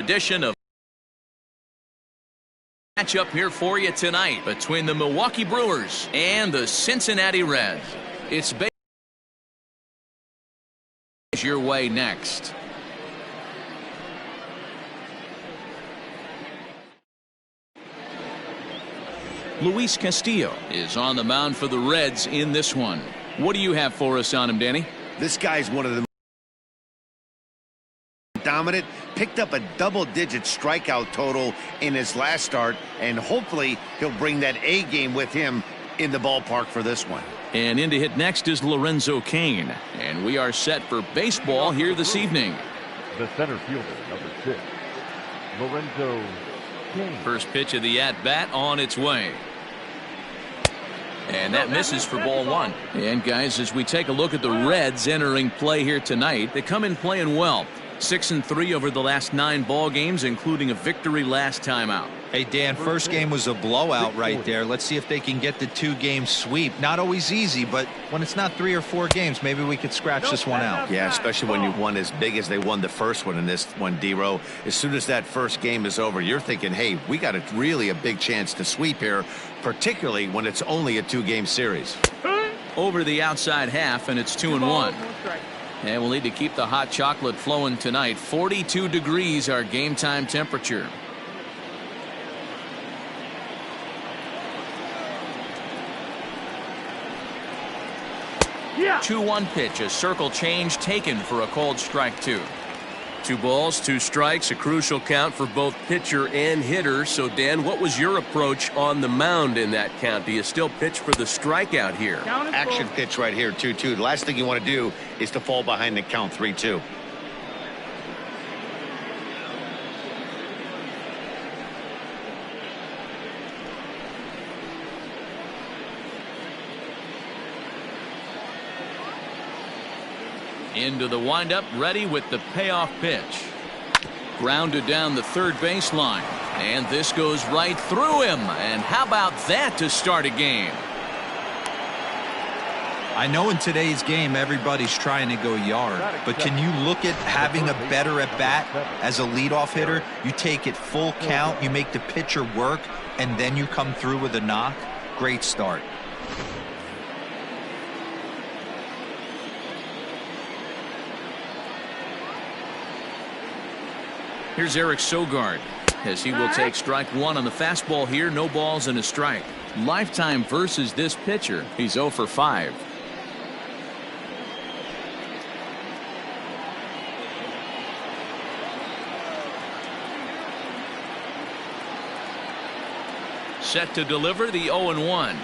Edition of matchup here for you tonight between the Milwaukee Brewers and the Cincinnati Reds. It's your way next. Luis Castillo is on the mound for the Reds in this one. What do you have for us on him, Danny? This guy's one of the dominant, picked up a double-digit strikeout total in his last start, and hopefully he'll bring that A game with him in the ballpark for this one. And in to hit next is Lorenzo Cain, and we are set for baseball here this evening. The center fielder, number 6, Lorenzo Cain. First pitch of the at-bat on its way. And that misses for ball one. And guys, as we take a look at the Reds entering play here tonight, they come in playing well. 6-3 over the last 9 ball games, including a victory last time out. Hey Dan, first game was a blowout right there. Let's see if they can get the 2-game sweep. Not always easy, but when it's not 3 or 4 games, maybe we could scratch this one out. Yeah, especially when you won as big as they won the first one in this one, D-Row. As soon as that first game is over, you're thinking, hey, we got really a big chance to sweep here, particularly when it's only a 2-game series. Over the outside half, and it's 2-1. And we'll need to keep the hot chocolate flowing tonight. 42 degrees our game time temperature. Yeah. 2-1 pitch, a circle change taken for a cold strike 2. 2 balls, 2 strikes, a crucial count for both pitcher and hitter. So, Dan, what was your approach on the mound in that count? Do you still pitch for the strikeout here? Action pitch right here, 2-2. The last thing you want to do is to fall behind the count 3-2. Into the windup, ready with the payoff pitch. Grounded down the third baseline. And this goes right through him. And how about that to start a game? I know in today's game everybody's trying to go yard, but can you look at having a better at bat as a leadoff hitter? You take it full count, you make the pitcher work, and then you come through with a knock. Great start. Here's Eric Sogard as he will take strike 1 on the fastball here. No balls and a strike. Lifetime versus this pitcher. He's 0 for 5. Set to deliver the 0-1.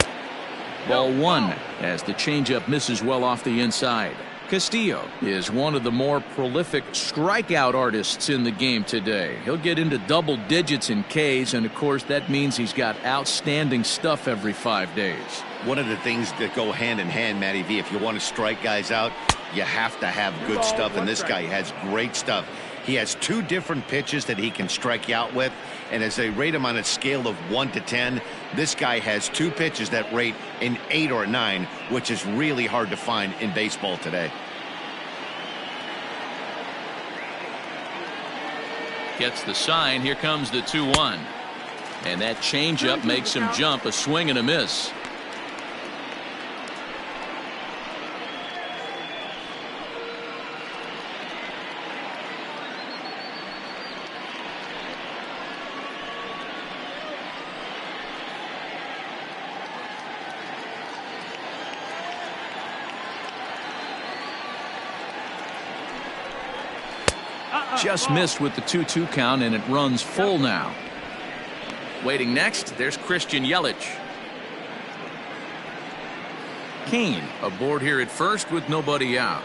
Ball 1 as the changeup misses well off the inside. Castillo is one of the more prolific strikeout artists in the game today. He'll get into double digits in Ks, and of course that means he's got outstanding stuff every 5 days. One of the things that go hand in hand, Matty V, if you want to strike guys out, you have to have good stuff, and this guy has great stuff. He has 2 different pitches that he can strike you out with, and as they rate him on a scale of 1 to 10, this guy has 2 pitches that rate an 8 or a 9, which is really hard to find in baseball today. Gets the sign. Here comes the 2-1. And that changeup makes him jump. A swing and a miss. Just missed with the 2-2 count, and it runs full now. Waiting next, there's Christian Yelich. Cain aboard here at first with nobody out.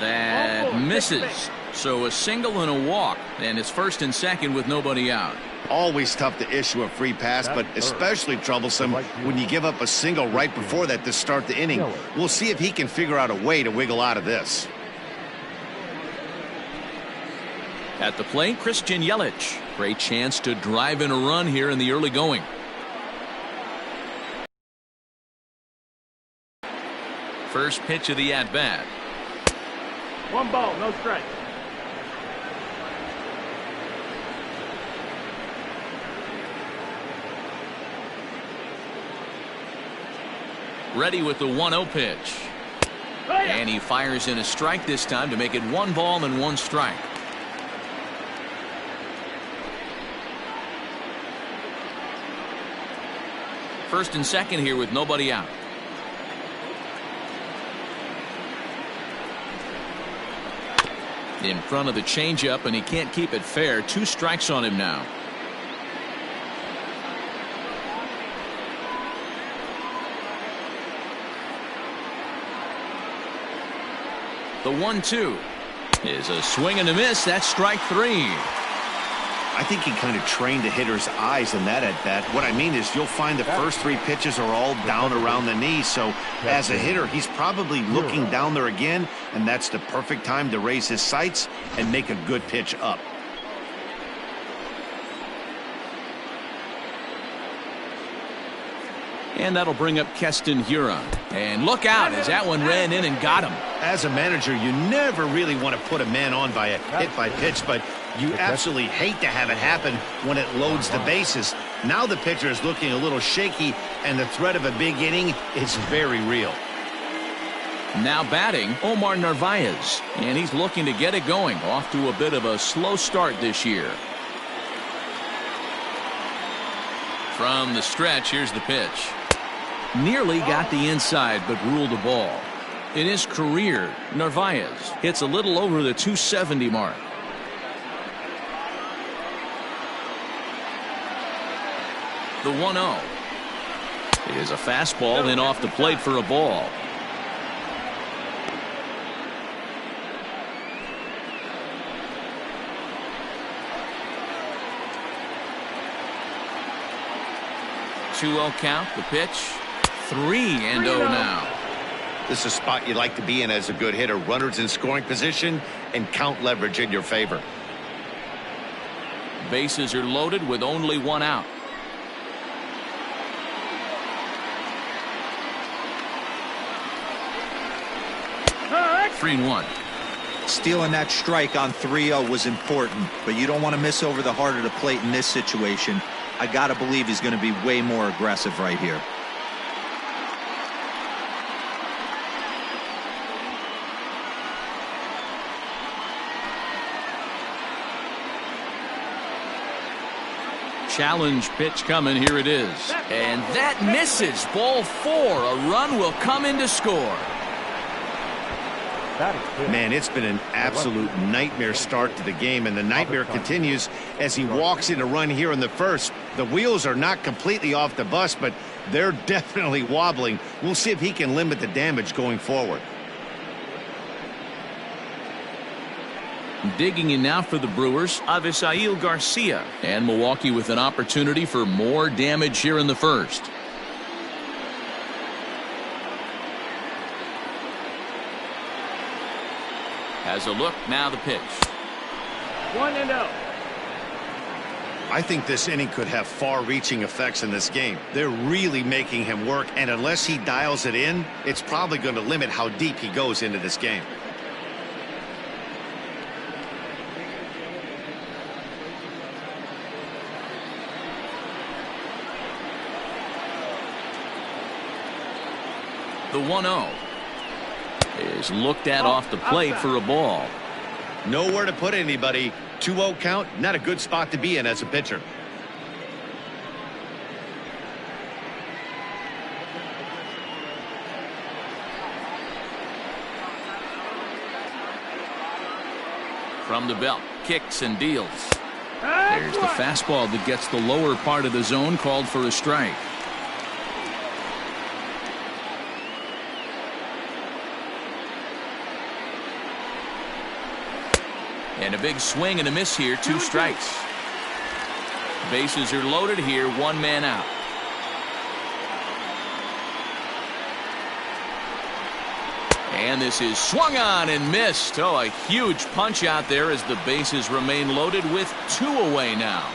That misses. So a single and a walk, and it's 1st and 2nd with nobody out. Always tough to issue a free pass, but especially troublesome when you give up a single right before that to start the inning. We'll see if he can figure out a way to wiggle out of this. At the plate, Christian Yelich. Great chance to drive in a run here in the early going. First pitch of the at-bat. 1 ball, no strike. Ready with the 1-0 pitch. And he fires in a strike this time to make it 1 ball and 1 strike. First and second here with nobody out. In front of the changeup, and he can't keep it fair. 2 strikes on him now. The 1-2 is a swing and a miss. That's strike 3. I think he kind of trained the hitter's eyes in that at bat. What I mean is you'll find the first 3 pitches are all down around the knee. So as a hitter, he's probably looking down there again, and that's the perfect time to raise his sights and make a good pitch up. And that'll bring up Keston Hiura. And look out as that one ran in and got him. As a manager, you never really want to put a man on by a hit by pitch, but you absolutely hate to have it happen when it loads the bases. Now the pitcher is looking a little shaky, and the threat of a big inning is very real. Now batting, Omar Narvaez. And he's looking to get it going. Off to a bit of a slow start this year. From the stretch, here's the pitch. Nearly got the inside, but ruled a ball. In his career, Narvaez hits a little over the 270 mark. The 1-0 is a fastball in off the plate for a ball. Two-0 count, the pitch. 3-0 now. This is a spot you like to be in as a good hitter. Runners in scoring position and count leverage in your favor. Bases are loaded with only 1 out. Three and 1. Stealing that strike on 3-0 was important, but you don't want to miss over the heart of the plate in this situation. I got to believe he's going to be way more aggressive right here. Challenge pitch coming. Here it is. And that misses. Ball 4. A run will come in to score. Man, it's been an absolute nightmare start to the game, and the nightmare continues as he walks in a run here in the first. The wheels are not completely off the bus, but they're definitely wobbling. We'll see if he can limit the damage going forward. Digging in now for the Brewers, Avisail Garcia. And Milwaukee with an opportunity for more damage here in the first. Has a look, now the pitch. 1-0. I think this inning could have far-reaching effects in this game. They're really making him work, and unless he dials it in, it's probably going to limit how deep he goes into this game. The 1-0 is looked at off the plate for a ball. Nowhere to put anybody. 2-0 count, not a good spot to be in as a pitcher. From the belt, kicks and deals. There's the fastball that gets the lower part of the zone, called for a strike. And a big swing and a miss here, 2 strikes. Bases are loaded here, 1 man out. And this is swung on and missed. Oh, a huge punch out there as the bases remain loaded with 2 away now.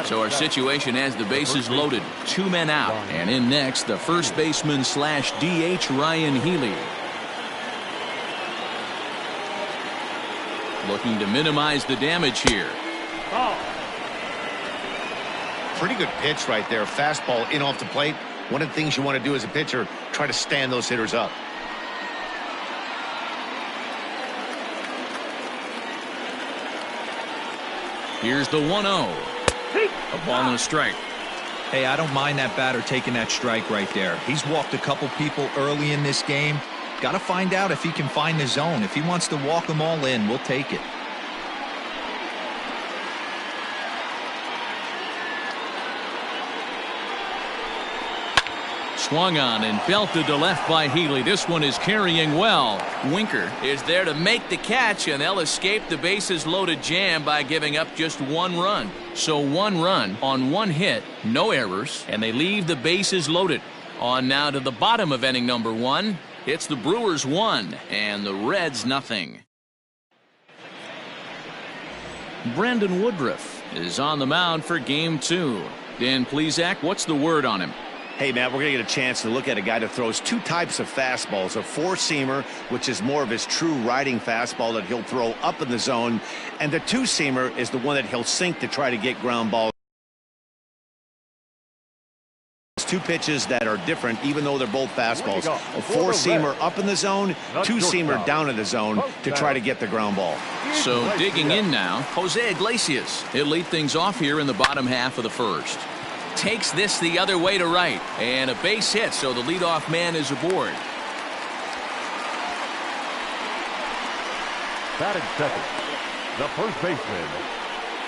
So our situation has the bases loaded, 2 men out. And in next, the first baseman / DH Ryan Healy. looking to minimize the damage here. Ball. Pretty good pitch right there. Fastball in off the plate. One of the things you want to do as a pitcher, try to stand those hitters up. Here's the 1-0. A ball and a strike. Hey, I don't mind that batter taking that strike right there. He's walked a couple people early in this game. Got to find out if he can find the zone. If he wants to walk them all in, we'll take it. Swung on and belted to left by Healy. This one is carrying well. Winker is there to make the catch, and they'll escape the bases loaded jam by giving up just 1 run. So 1 run on 1 hit, no errors, and they leave the bases loaded. On now to the bottom of inning number 1. It's the Brewers 1 and the Reds nothing. Brandon Woodruff is on the mound for game 2. Dan Plesac, what's the word on him? Hey, Matt, we're going to get a chance to look at a guy that throws 2 types of fastballs. A 4-seamer, which is more of his true riding fastball that he'll throw up in the zone. And the 2-seamer is the one that he'll sink to try to get ground balls. 2 pitches that are different, even though they're both fastballs. A 4-seamer up in the zone, 2-seamer down in the zone to try to get the ground ball. So digging in now, Jose Iglesias. He'll lead things off here in the bottom half of the first. Takes this the other way to right, and a base hit, so the leadoff man is aboard. Batting second, the first baseman,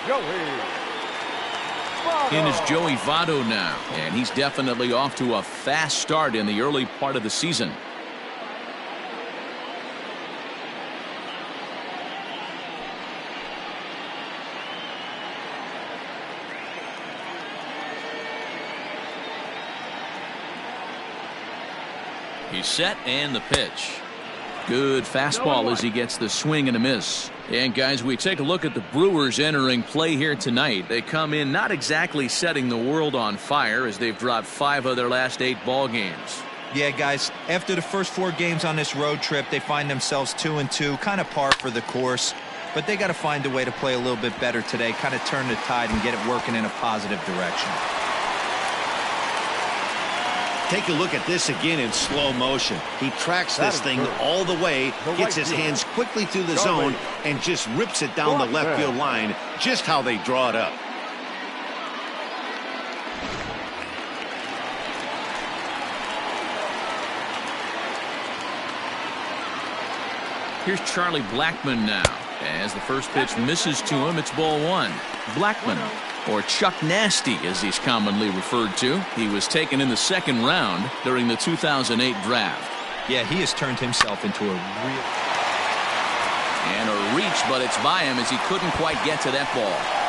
Joey Votto. In is Joey Votto now, and he's definitely off to a fast start in the early part of the season. He's set, and the pitch. Good fastball as he gets the swing and a miss. And guys, we take a look at the Brewers entering play here tonight. They come in not exactly setting the world on fire as they've dropped 5 of their last 8 ball games. Yeah, guys, after the first 4 games on this road trip, they find themselves 2-2, kind of par for the course. But they got to find a way to play a little bit better today, kind of turn the tide and get it working in a positive direction. Take a look at this again in slow motion. He tracks this thing all the way, gets his hands quickly through the zone, and just rips it down the left field line, just how they draw it up. Here's Charlie Blackmon now. As the first pitch misses to him, it's ball 1. Blackmon, or Chuck Nasty as he's commonly referred to. He was taken in the 2nd round during the 2008 draft. Yeah, he has turned himself into a real... And a reach, but it's by him as he couldn't quite get to that ball.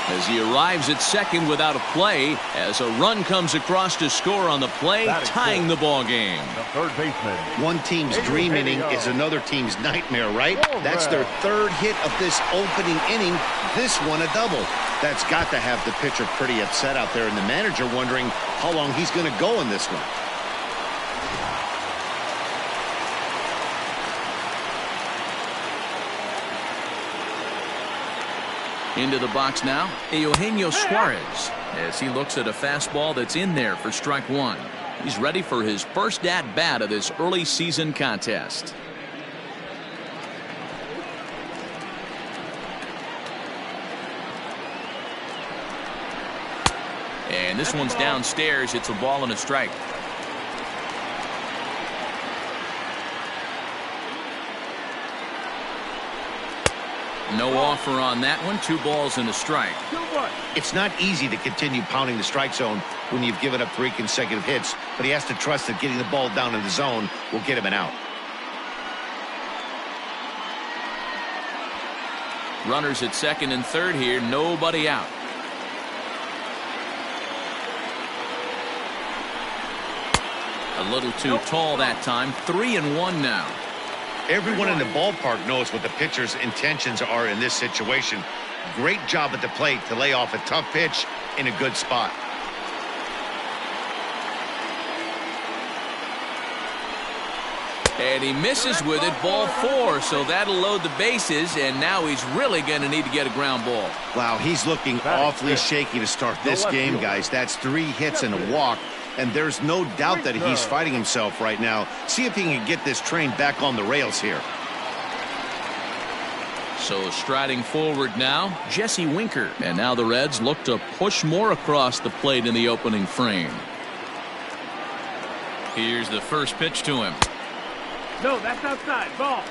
As he arrives at second without a play, as a run comes across to score on the play, tying the ball game. The third baseman. One team's dream inning is another team's nightmare, right? That's their 3rd hit of this opening inning. This one a double. That's got to have the pitcher pretty upset out there, and the manager wondering how long he's going to go in this one. Into the box now, Eugenio Suarez, as he looks at a fastball that's in there for strike 1. He's ready for his first at-bat of this early season contest. And this one's downstairs. It's a ball and a strike. No offer on that one. 2 balls and a strike. It's not easy to continue pounding the strike zone when you've given up 3 consecutive hits, but he has to trust that getting the ball down in the zone will get him an out. Runners at second and third here. Nobody out. A little too tall that time. 3-1 now. Everyone in the ballpark knows what the pitcher's intentions are in this situation. Great job at the plate to lay off a tough pitch in a good spot. And he misses with it, ball 4, so that'll load the bases, and now he's really going to need to get a ground ball. Wow, he's looking awfully shaky to start this game, guys. That's 3 hits and a walk, and there's no doubt that he's fighting himself right now. See if he can get this train back on the rails here. So striding forward now, Jesse Winker. And now the Reds look to push more across the plate in the opening frame. Here's the first pitch to him. No, that's outside. Ball.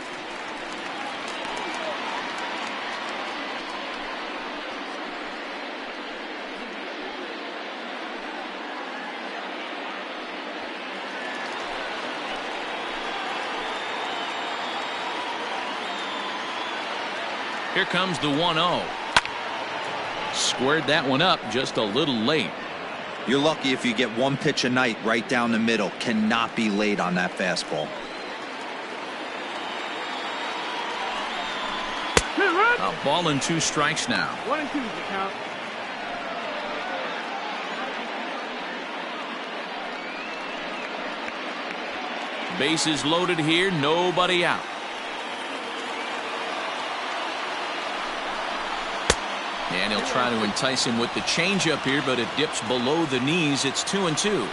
Here comes the 1-0. Squared that one up just a little late. You're lucky if you get 1 pitch a night right down the middle. Cannot be late on that fastball. A ball and 2 strikes now. 1 and 2 is the count. Bases loaded here, nobody out. And he'll try to entice him with the changeup here, but it dips below the knees. It's 2-2.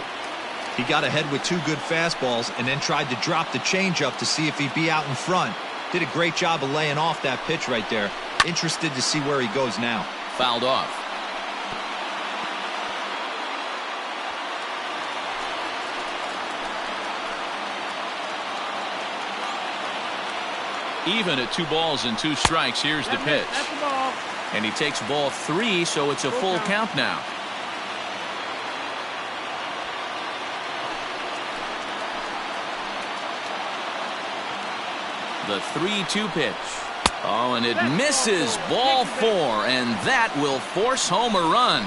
He got ahead with 2 good fastballs and then tried to drop the changeup to see if he'd be out in front. Did a great job of laying off that pitch right there. Interested to see where he goes now. Fouled off. Even at 2 balls and 2 strikes, here's the pitch. That's the ball. And he takes ball 3, so it's a full count now. The 3-2 pitch. Oh, and it misses. Ball 4, and that will force home a run.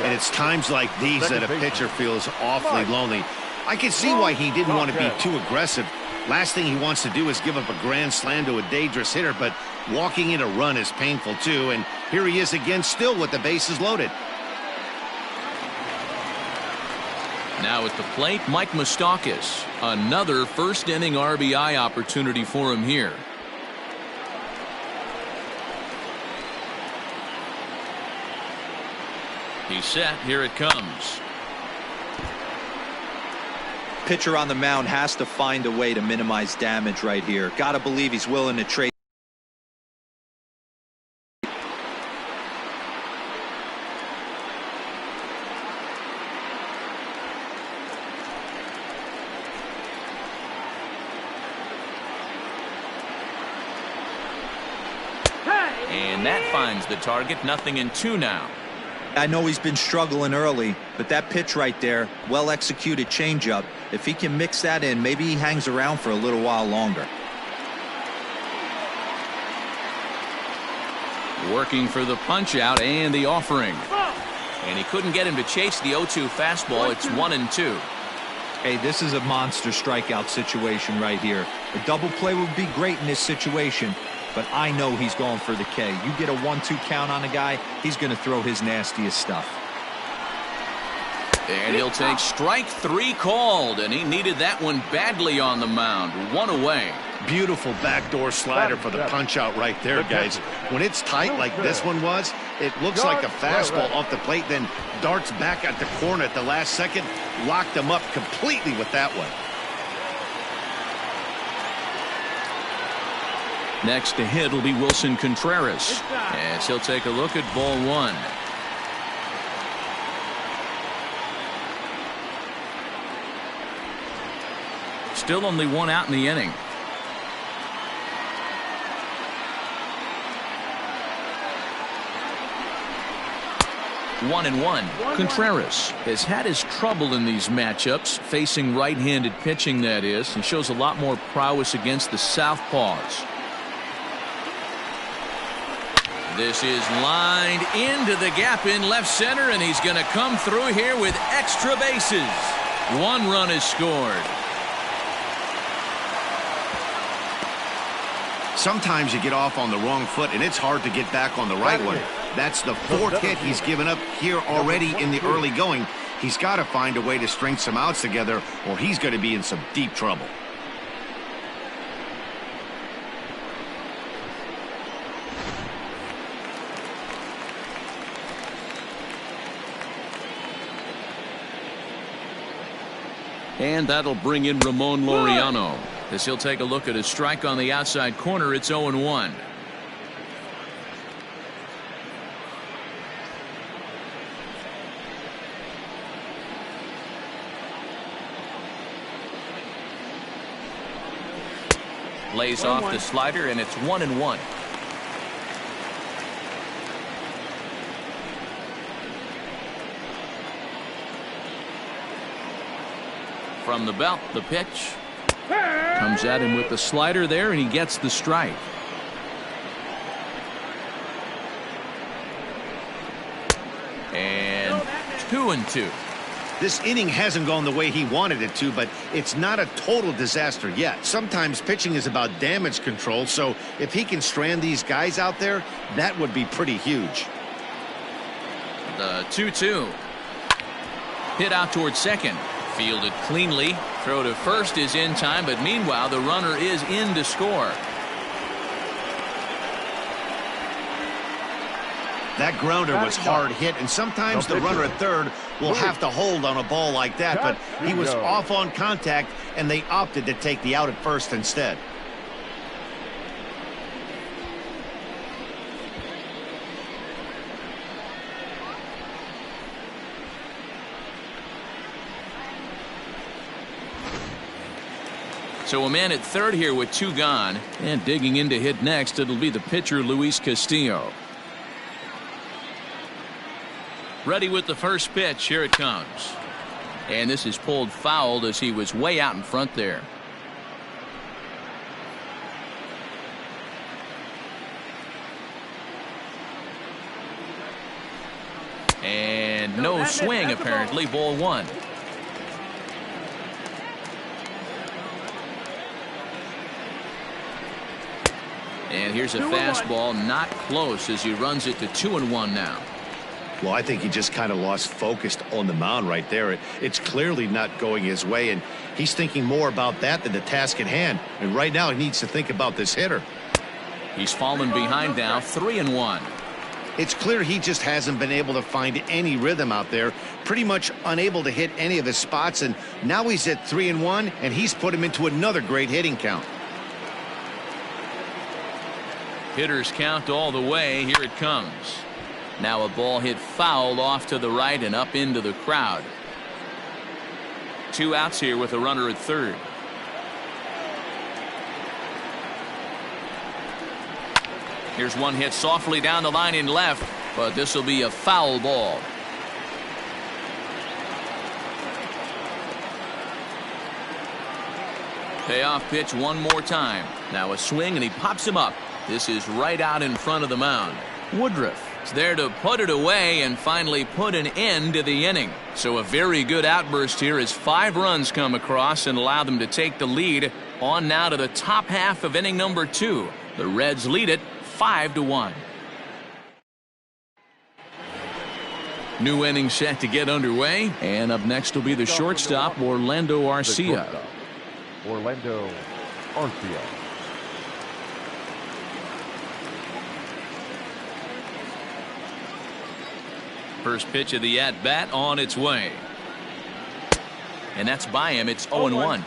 And it's times like these that a pitcher feels awfully lonely. I can see why he didn't want to be too aggressive. Last thing he wants to do is give up a grand slam to a dangerous hitter, but walking in a run is painful too, and here he is again still with the bases loaded. Now at the plate, Mike Moustakas. Another first inning RBI opportunity for him here. He's set. Here it comes. Pitcher on the mound has to find a way to minimize damage right here. Got to believe he's willing to trade. And that finds the target. 0-2 now. I know he's been struggling early, but that pitch right there, well executed changeup. If he can mix that in, maybe he hangs around for a little while longer. Working for the punch out and the offering. And he couldn't get him to chase the 0-2 fastball. It's 1-2. Hey, this is a monster strikeout situation right here. A double play would be great in this situation, but I know he's going for the K. You get a 1-2 count on a guy, he's going to throw his nastiest stuff. And he'll take strike 3 called, and he needed that one badly on the mound. 1 away. Beautiful backdoor slider for the punch out right there, guys. When it's tight like this one was, it looks like a fastball off the plate, then darts back at the corner at the last second. Locked him up completely with that one. Next to hit will be Wilson Contreras, as he'll take a look at ball 1. Still only 1 out in the inning. One and one. Contreras has had his trouble in these matchups, facing right-handed pitching, that is. He shows a lot more prowess against the southpaws. This is lined into the gap in left center, and he's going to come through here with extra bases. 1 run is scored. Sometimes you get off on the wrong foot, and it's hard to get back on the right one. That's the 4th hit he's given up here already in the early going. He's got to find a way to string some outs together, or he's going to be in some deep trouble. And that'll bring in Ramon Laureano as he'll take a look at a strike on the outside corner. It's 0-1. Lays off the slider, and it's 1-1. From the belt, the pitch comes at him with the slider there, and he gets the strike. And 2-2. This inning hasn't gone the way he wanted it to, but it's not a total disaster yet. Sometimes pitching is about damage control, so if he can strand these guys out there, that would be pretty huge. The 2-2. Hit out towards second. Fielded cleanly. Throw to first is in time, but meanwhile the runner is in to score. That grounder was hard hit, and sometimes the runner at third will have to hold on a ball like that, but he was off on contact, and they opted to take the out at first instead. So a man at third here with 2 gone, and digging in to hit next, it'll be the pitcher Luis Castillo. Ready with the first pitch. Here it comes. And this is pulled foul as he was way out in front there. And no swing apparently. Ball 1. And here's a fastball, not close, as he runs it to 2-1 now. Well, I think he just kind of lost focus on the mound right there. It's clearly not going his way, and he's thinking more about that than the task at hand. And right now he needs to think about this hitter. He's fallen behind now, 3-1. It's clear he just hasn't been able to find any rhythm out there, pretty much unable to hit any of his spots, and now he's at 3-1, and he's put him into another great hitting count. Hitters count all the way. Here it comes. Now a ball hit foul off to the right and up into the crowd. 2 outs here with a runner at third. Here's one hit softly down the line in left, but this will be a foul ball. Payoff pitch one more time. Now a swing, and he pops him up. This is right out in front of the mound. Woodruff is there to put it away and finally put an end to the inning. So a very good outburst here as 5 runs come across and allow them to take the lead. On now to the top half of inning number 2. The Reds lead it 5-1. New inning set to get underway, and up next will be the shortstop Orlando Arcia. Orlando Arcia. First pitch of the at-bat on its way. And that's by him. It's 0-1.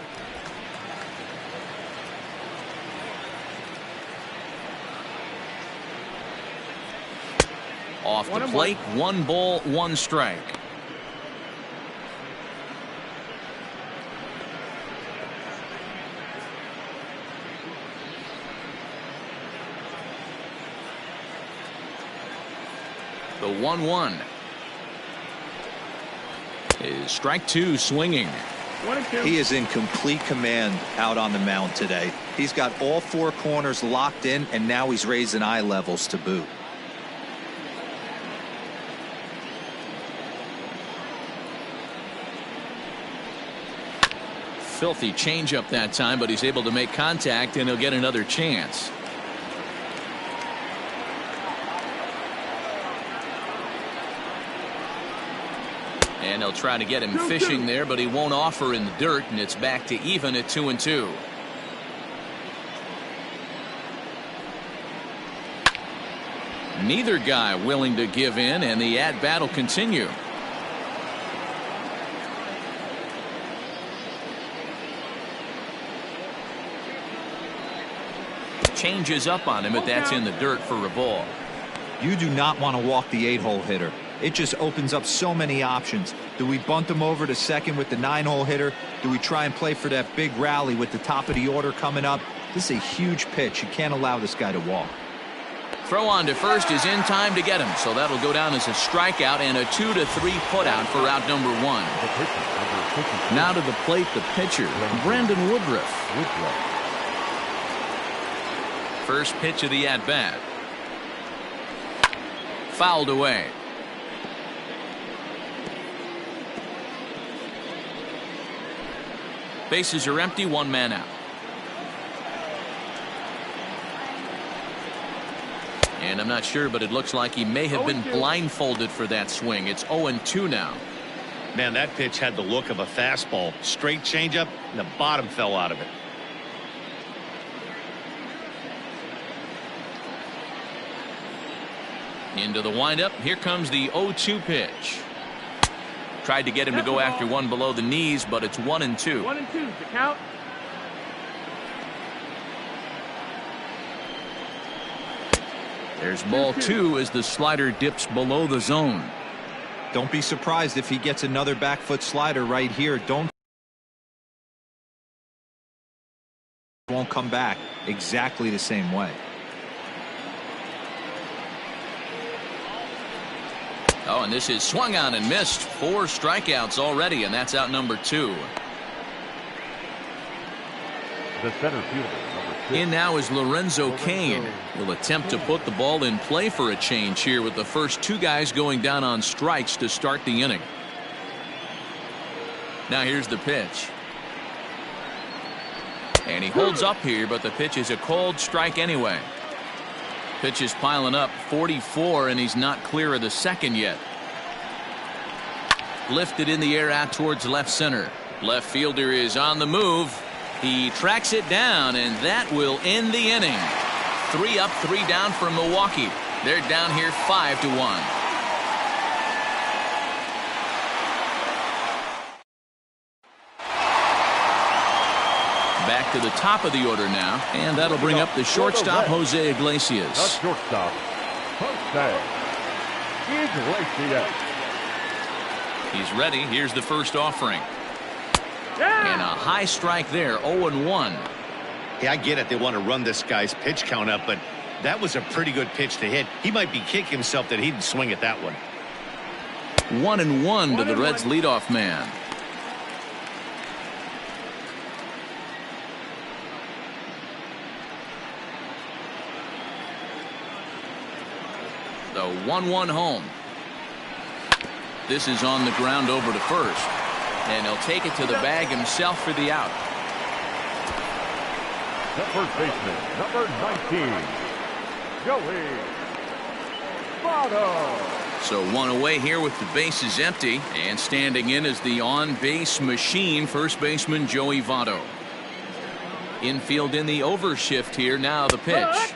Off the plate, 1 ball, 1 strike. The 1-1 is strike 2 swinging. He is in complete command out on the mound today. He's got all 4 corners locked in, and now he's raising eye levels to boot. Filthy changeup that time, but he's able to make contact, and he'll get another chance. And they'll try to get him fishing there, but he won't offer in the dirt, and it's back to even at 2-2. Neither guy willing to give in, and the at-bat will continue. Changes up on him, but that's in the dirt for a ball. You do not want to walk the 8-hole hitter. It just opens up so many options. Do we bunt him over to second with the 9-hole hitter? Do we try and play for that big rally with the top of the order coming up? This is a huge pitch. You can't allow this guy to walk. Throw on to first is in time to get him, so that'll go down as a strikeout and a 2-3 putout for out number 1. Now to the plate, the pitcher, Brandon Woodruff. First pitch of the at-bat. Fouled away. Bases are empty, 1 man out. And I'm not sure, but it looks like he may have been blindfolded for that swing. It's 0-2 now. Man, that pitch had the look of a fastball. Straight changeup, and the bottom fell out of it. Into the windup. Here comes the 0-2 pitch. Tried to get him to go after one below the knees, but it's 1-2. 1-2 to count. There's ball 2 as the slider dips below the zone. Don't be surprised if he gets another back foot slider right here. Won't come back exactly the same way. Oh, and this is swung on and missed. 4 strikeouts already, and that's out number 2. The center fielder, number 6. In now is Lorenzo Cain. He'll attempt to put the ball in play for a change here with the first 2 guys going down on strikes to start the inning. Now here's the pitch. And he holds up here, but the pitch is a cold strike anyway. Pitch is piling up, 44, and he's not clear of the second yet. Lifted in the air out towards left center. Left fielder is on the move. He tracks it down, and that will end the inning. 3 up, 3 down for Milwaukee. They're down here 5-1. Back to the top of the order now, and that'll bring up the shortstop, Jose Iglesias. The shortstop, Jose Iglesias. He's ready. Here's the first offering. And a high strike there, 0-1. Yeah, I get it. They want to run this guy's pitch count up, but that was a pretty good pitch to hit. He might be kicking himself that he didn't swing at that one. 1-1 to the Reds leadoff man. The 1-1 home. This is on the ground over to first. And he'll take it to the bag himself for the out. The first baseman, number 19, Joey Votto. So 1 away here with the bases empty. And standing in is the on-base machine, first baseman Joey Votto. Infield in the overshift here. Now the pitch.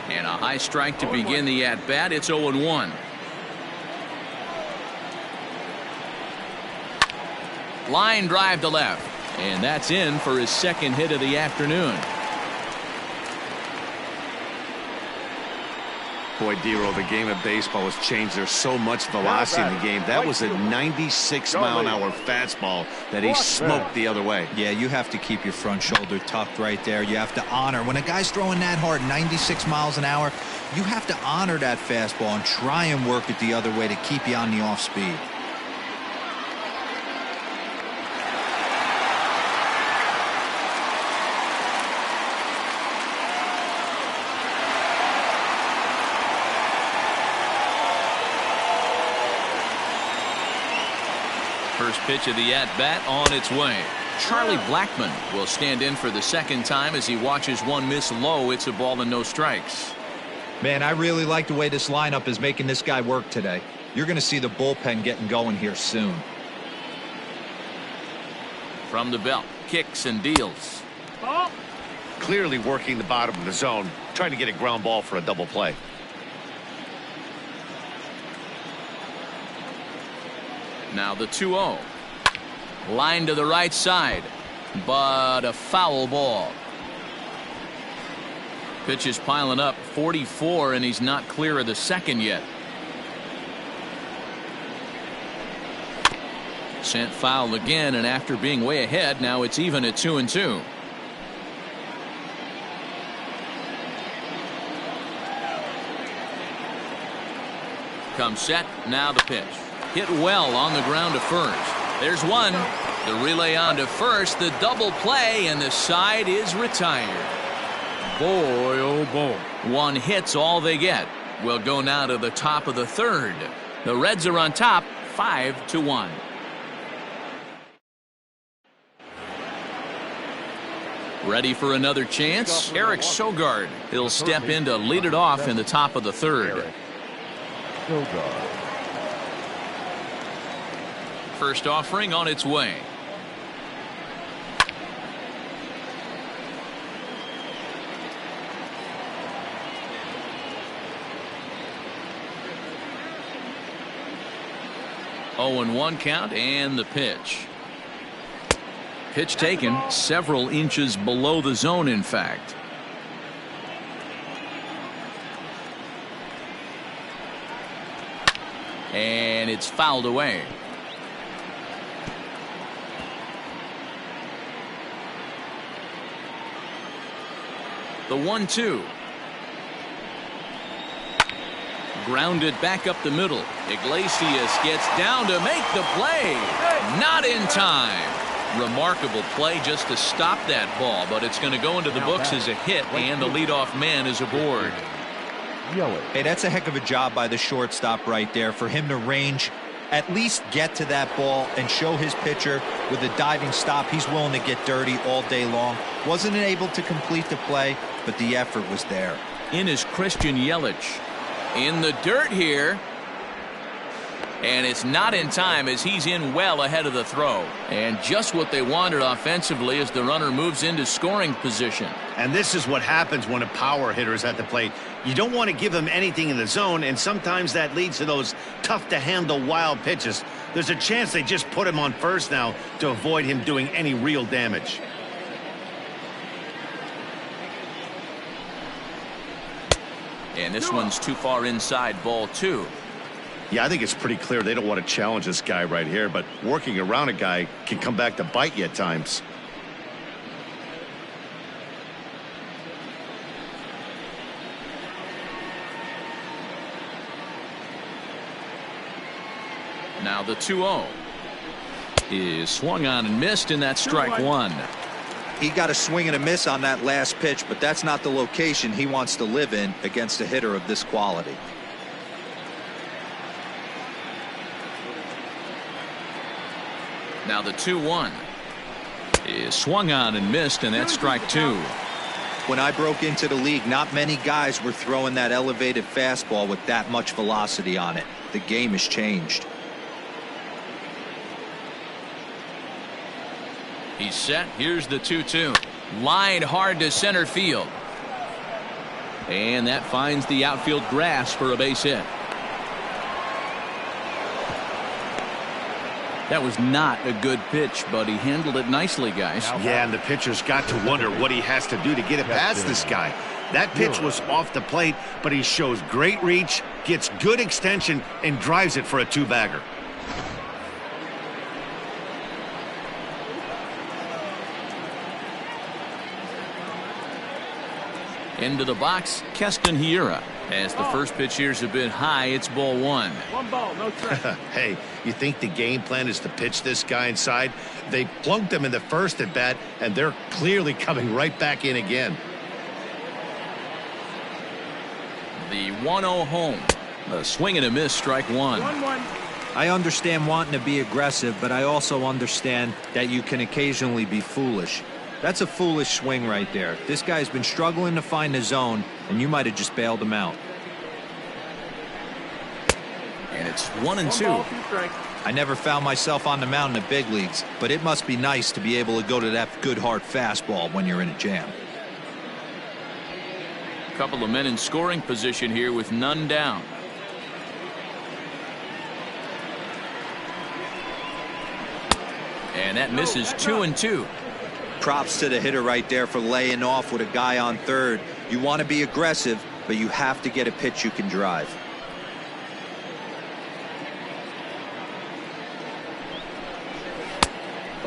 And a high strike to begin the at-bat. It's 0-1. Line drive to left. And that's in for his second hit of the afternoon. Boy, Dero, the game of baseball has changed. There's so much velocity in the game. That was a 96-mile-an-hour fastball that he smoked the other way. Yeah, you have to keep your front shoulder tucked right there. You have to honor. When a guy's throwing that hard, 96 miles an hour, you have to honor that fastball and try and work it the other way to keep you on the off speed. First pitch of the at-bat on its way. Charlie Blackmon will stand in for the second time as he watches one miss low. It's a ball and no strikes. Man, I really like the way this lineup is making this guy work today. You're going to see the bullpen getting going here soon. From the belt, kicks and deals. Ball. Clearly working the bottom of the zone, trying to get a ground ball for a double play. Now the 2-0. Line to the right side, but a foul ball. Pitch is piling up, 44, and he's not clear of the second yet. Sent foul again, and after being way ahead, now it's even at 2-2. Comes set, now the pitch. Hit well on the ground to first. There's one. The relay on to first, the double play, and the side is retired. Boy, oh boy. One hit's all they get. We'll go now to the top of the third. The Reds are on top, 5-1. Ready for another chance? Eric Sogard. He'll step in to lead it off in the top of the third. Sogard. First offering on its way. Oh, and 1 count, and the pitch. Pitch taken several inches below the zone, in fact. And it's fouled away. The 1-2. Grounded back up the middle. Iglesias gets down to make the play. Not in time. Remarkable play just to stop that ball, but it's going to go into the books as a hit, and the leadoff man is aboard. Hey, that's a heck of a job by the shortstop right there for him to range, at least get to that ball and show his pitcher with a diving stop. He's willing to get dirty all day long. Wasn't able to complete the play, but the effort was there. In is Christian Yelich. In the dirt here. And it's not in time as he's in well ahead of the throw. And just what they wanted offensively as the runner moves into scoring position. And this is what happens when a power hitter is at the plate. You don't want to give them anything in the zone, and sometimes that leads to those tough-to-handle wild pitches. There's a chance they just put him on first now to avoid him doing any real damage. And this one's too far inside, ball 2. Yeah, I think it's pretty clear they don't want to challenge this guy right here, but working around a guy can come back to bite you at times. Now the 2-0 is swung on and missed, and that's strike 1. He got a swing and a miss on that last pitch, but that's not the location he wants to live in against a hitter of this quality. Now the 2-1 is swung on and missed, and that's strike 2. When I broke into the league, not many guys were throwing that elevated fastball with that much velocity on it. The game has changed. He's set. Here's the 2-2. Line hard to center field. And that finds the outfield grass for a base hit. That was not a good pitch, but he handled it nicely, guys. Yeah, and the pitcher's got to wonder what he has to do to get it past this guy. That pitch was off the plate, but he shows great reach, gets good extension, and drives it for a 2-bagger. Into the box, Keston Hiura. As the first pitch here's a bit high, it's ball 1. 1 ball, no strike. Hey, you think the game plan is to pitch this guy inside? They plunked him in the first at bat, and they're clearly coming right back in again. The 1-0 home. A swing and a miss, strike 1. 1-1. I understand wanting to be aggressive, but I also understand that you can occasionally be foolish. That's a foolish swing right there. This guy's been struggling to find the zone, and you might have just bailed him out. And it's 1-2. 1 ball, 2 strikes. I never found myself on the mound in the big leagues, but it must be nice to be able to go to that good hard fastball when you're in a jam. Couple of men in scoring position here with none down. And that misses 2-2. Props to the hitter right there for laying off with a guy on third. You want to be aggressive, but you have to get a pitch you can drive.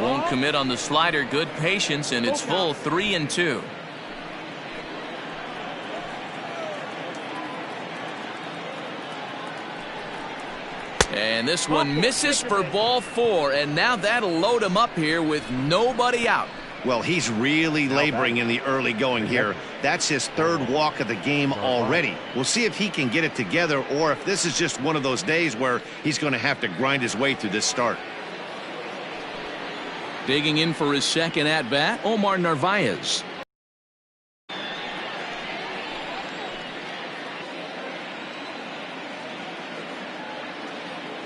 Won't commit on the slider. Good patience, and it's full 3-2. And this one misses for ball 4, and now that'll load him up here with nobody out. Well, he's really laboring in the early going here. That's his third walk of the game already. We'll see if he can get it together, or if this is just one of those days where he's going to have to grind his way through this start. Digging in for his second at-bat, Omar Narvaez.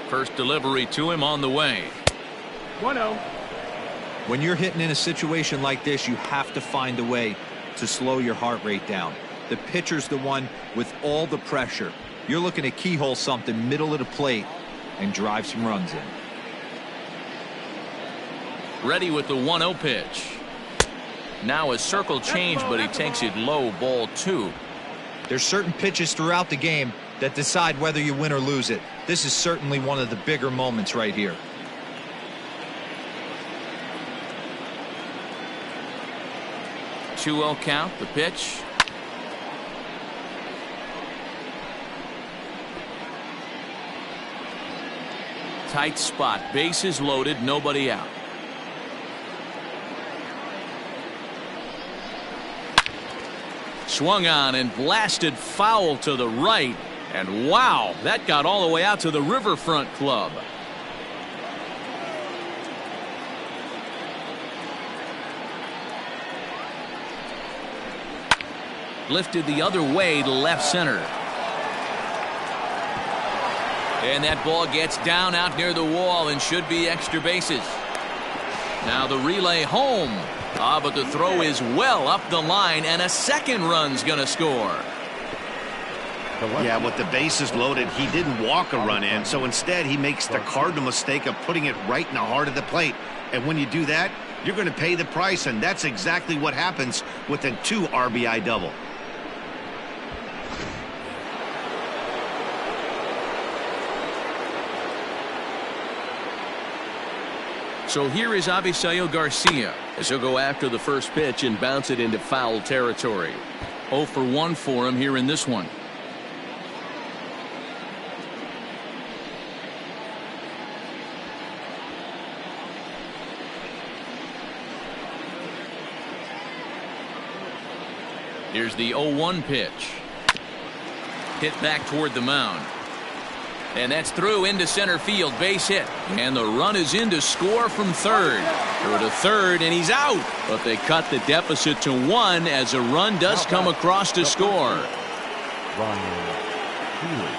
First delivery to him on the way. 1-0. When you're hitting in a situation like this, you have to find a way to slow your heart rate down. The pitcher's the one with all the pressure. You're looking to keyhole something middle of the plate and drive some runs in. Ready with the 1-0 pitch. Now a circle change, but he takes it low, ball 2. There's certain pitches throughout the game that decide whether you win or lose it. This is certainly one of the bigger moments right here. Two-0 count, the pitch. Tight spot, bases loaded, nobody out. Swung on and blasted foul to the right. And wow, that got all the way out to the Riverfront Club. Lifted the other way to left center. And that ball gets down out near the wall and should be extra bases. Now the relay home. But the throw is well up the line, and a second run's going to score. Yeah, with the bases loaded, he didn't walk a run in, so instead he makes the cardinal mistake of putting it right in the heart of the plate. And when you do that, you're going to pay the price, and that's exactly what happens with a 2 RBI double. So here is Avisail Garcia as he'll go after the first pitch and bounce it into foul territory. 0 for 1 for him here in this one. Here's the 0-1 pitch. Hit back toward the mound. And that's through into center field, base hit. And the run is in to score from third. Through to third, and he's out. But they cut the deficit to 1 as a run does come across to score. Ryan Healy.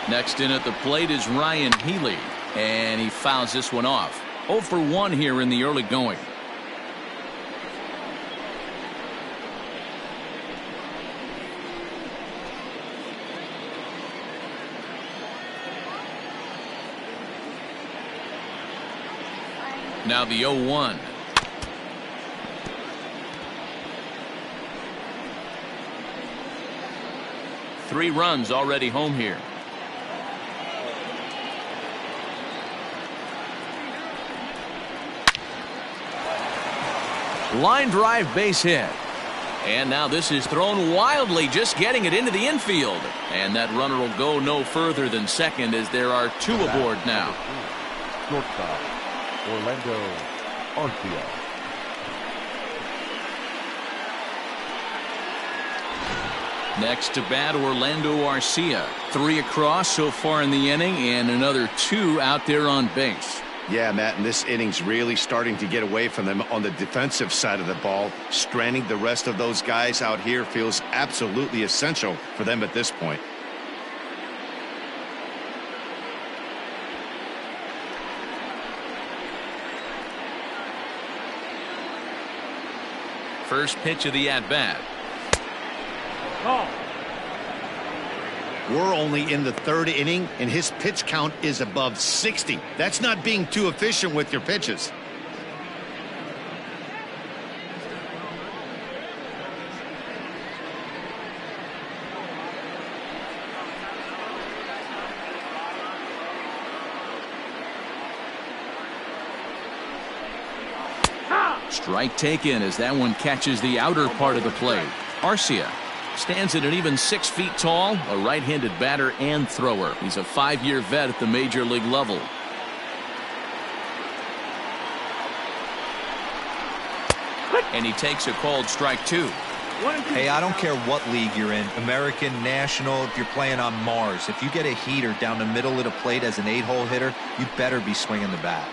Next in at the plate is Ryan Healy. And he fouls this one off. 0 for 1 here in the early going. Now the 0-1. Three runs already home here. Line drive, base hit. And now this is thrown wildly, just getting it into the infield. And that runner will go no further than second as there are 2 aboard now. Shortstop, Orlando Arcia. Next to bat, Orlando Arcia. 3 across so far in the inning, and another 2 out there on base. Yeah, Matt, and this inning's really starting to get away from them on the defensive side of the ball. Stranding the rest of those guys out here feels absolutely essential for them at this point. First pitch of the at-bat. Ball. We're only in the third inning, and his pitch count is above 60. That's not being too efficient with your pitches. Strike taken as that one catches the outer part of the plate. Arcia stands at an even 6 feet tall, a right-handed batter and thrower. He's a 5-year vet at the major league level. And he takes a called strike 2. Hey, I don't care what league you're in, American, National, if you're playing on Mars. If you get a heater down the middle of the plate as an 8-hole hitter, you better be swinging the bat.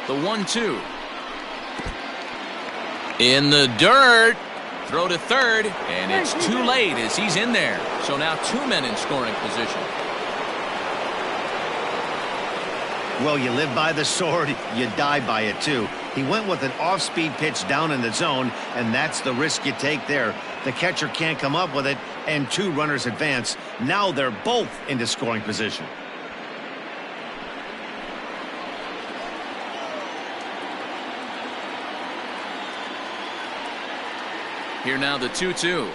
The 1-2. In the dirt. Throw to third, and it's too late as he's in there. So now 2 men in scoring position. Well, you live by the sword, you die by it too. He went with an off-speed pitch down in the zone, and that's the risk you take there. The catcher can't come up with it, and 2 runners advance. Now they're both into scoring position. Here now the 2-2.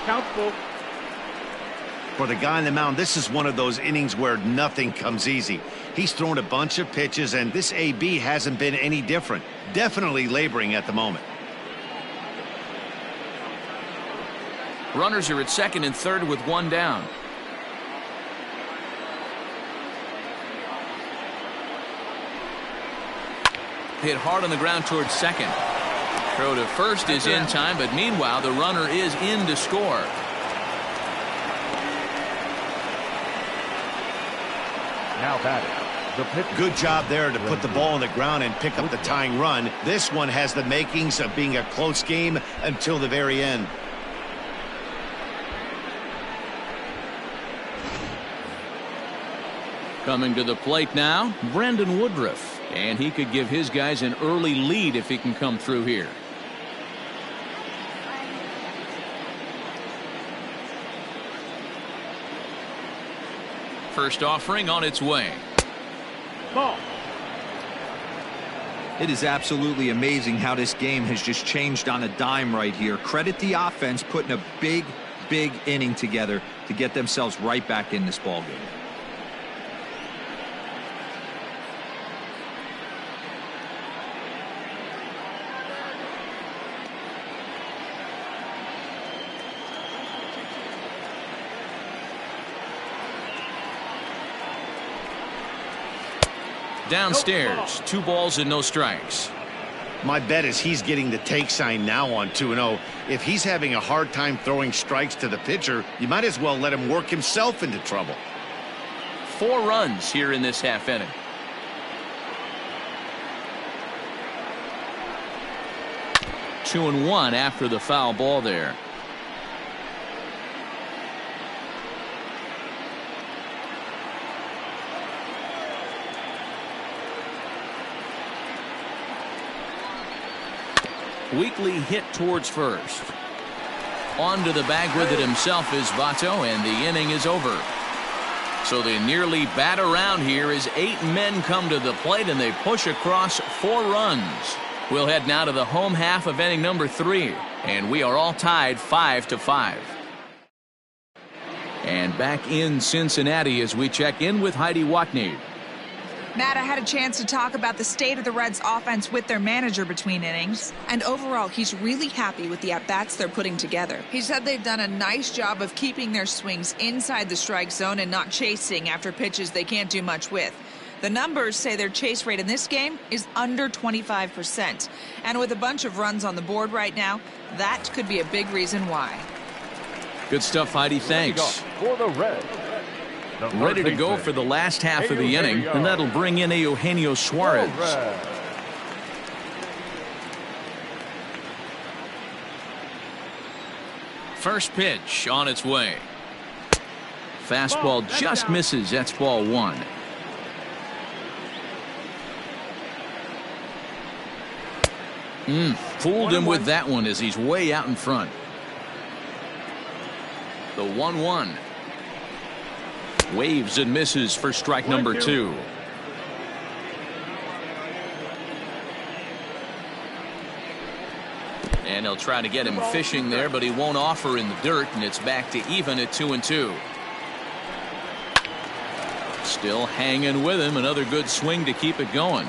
Count full. For the guy on the mound, this is one of those innings where nothing comes easy. He's thrown a bunch of pitches, and this AB hasn't been any different. Definitely laboring at the moment. Runners are at second and third with 1 down. Hit hard on the ground towards second. Throw to first is in time, but meanwhile the runner is in to score. Now batting, the pitcher. Good job there to put the ball on the ground and pick up the tying run. This one has the makings of being a close game until the very end. Coming to the plate now, Brandon Woodruff, and he could give his guys an early lead if he can come through here. First offering on its way. Ball. It is absolutely amazing how this game has just changed on a dime right here. Credit the offense putting a big inning together to get themselves right back in this ball game. Downstairs, 2 balls and no strikes. My bet is he's getting the take sign now on 2-0. If he's having a hard time throwing strikes to the pitcher, you might as well let him work himself into trouble. 4 runs here in this half inning. Two and one after the foul ball there. Weekly hit towards first. On to the bag with it himself is Votto, and the inning is over. So they nearly bat around here as 8 men come to the plate and they push across 4 runs. We'll head now to the home half of inning number 3, and we are all tied 5-5. And back in Cincinnati as we check in with Heidi Watney. Matt, I had a chance to talk about the state of the Reds offense with their manager between innings, and overall he's really happy with the at-bats they're putting together. He said they've done a nice job of keeping their swings inside the strike zone and not chasing after pitches they can't do much with. The numbers say their chase rate in this game is under 25%, and with a bunch of runs on the board right now, that could be a big reason why. Good stuff, Heidi. Thanks. For the Reds. Ready to go for the last half of the inning, and that'll bring in Eugenio Suarez. First pitch on its way. Fastball just misses. That's ball one. Fooled him with that one as he's way out in front. The 1-1. Waves and misses for strike number 2. And he'll try to get him fishing there, but he won't offer in the dirt, and it's back to even at 2-2. Still hanging with him. Another good swing to keep it going.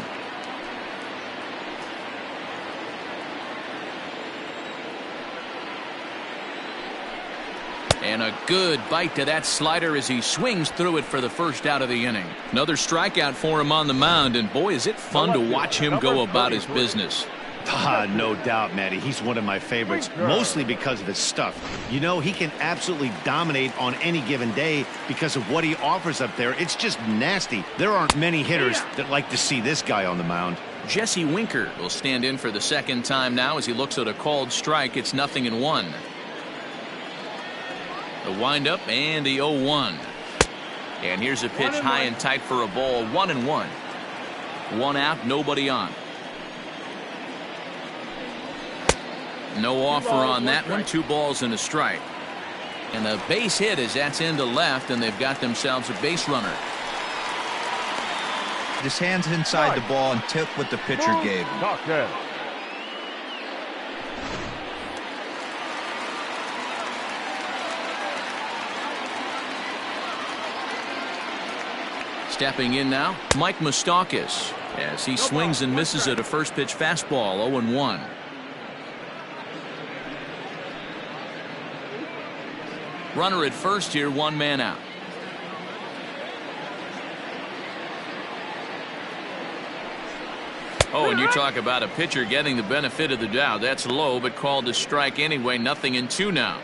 And a good bite to that slider as he swings through it for the first out of the inning. Another strikeout for him on the mound, and boy, is it fun to watch him go about his business. No doubt, Matty. He's one of my favorites, mostly because of his stuff. You know, he can absolutely dominate on any given day because of what he offers up there. It's just nasty. There aren't many hitters that like to see this guy on the mound. Jesse Winker will stand in for the second time now as he looks at a called strike. It's 0-1. The windup and the 0-1. And here's a pitch high and tight for a ball. 1-1. One out, nobody on. No offer on that one. 2 balls and a strike. And the base hit as that's into left, and they've got themselves a base runner. His hands inside the ball and took what the pitcher gave him. Stepping in now, Mike Moustakas as he swings and misses at a first pitch fastball. 0-1. Runner at first here, 1 man out. Oh, and you talk about a pitcher getting the benefit of the doubt. That's low, but called a strike anyway. 0-2 now.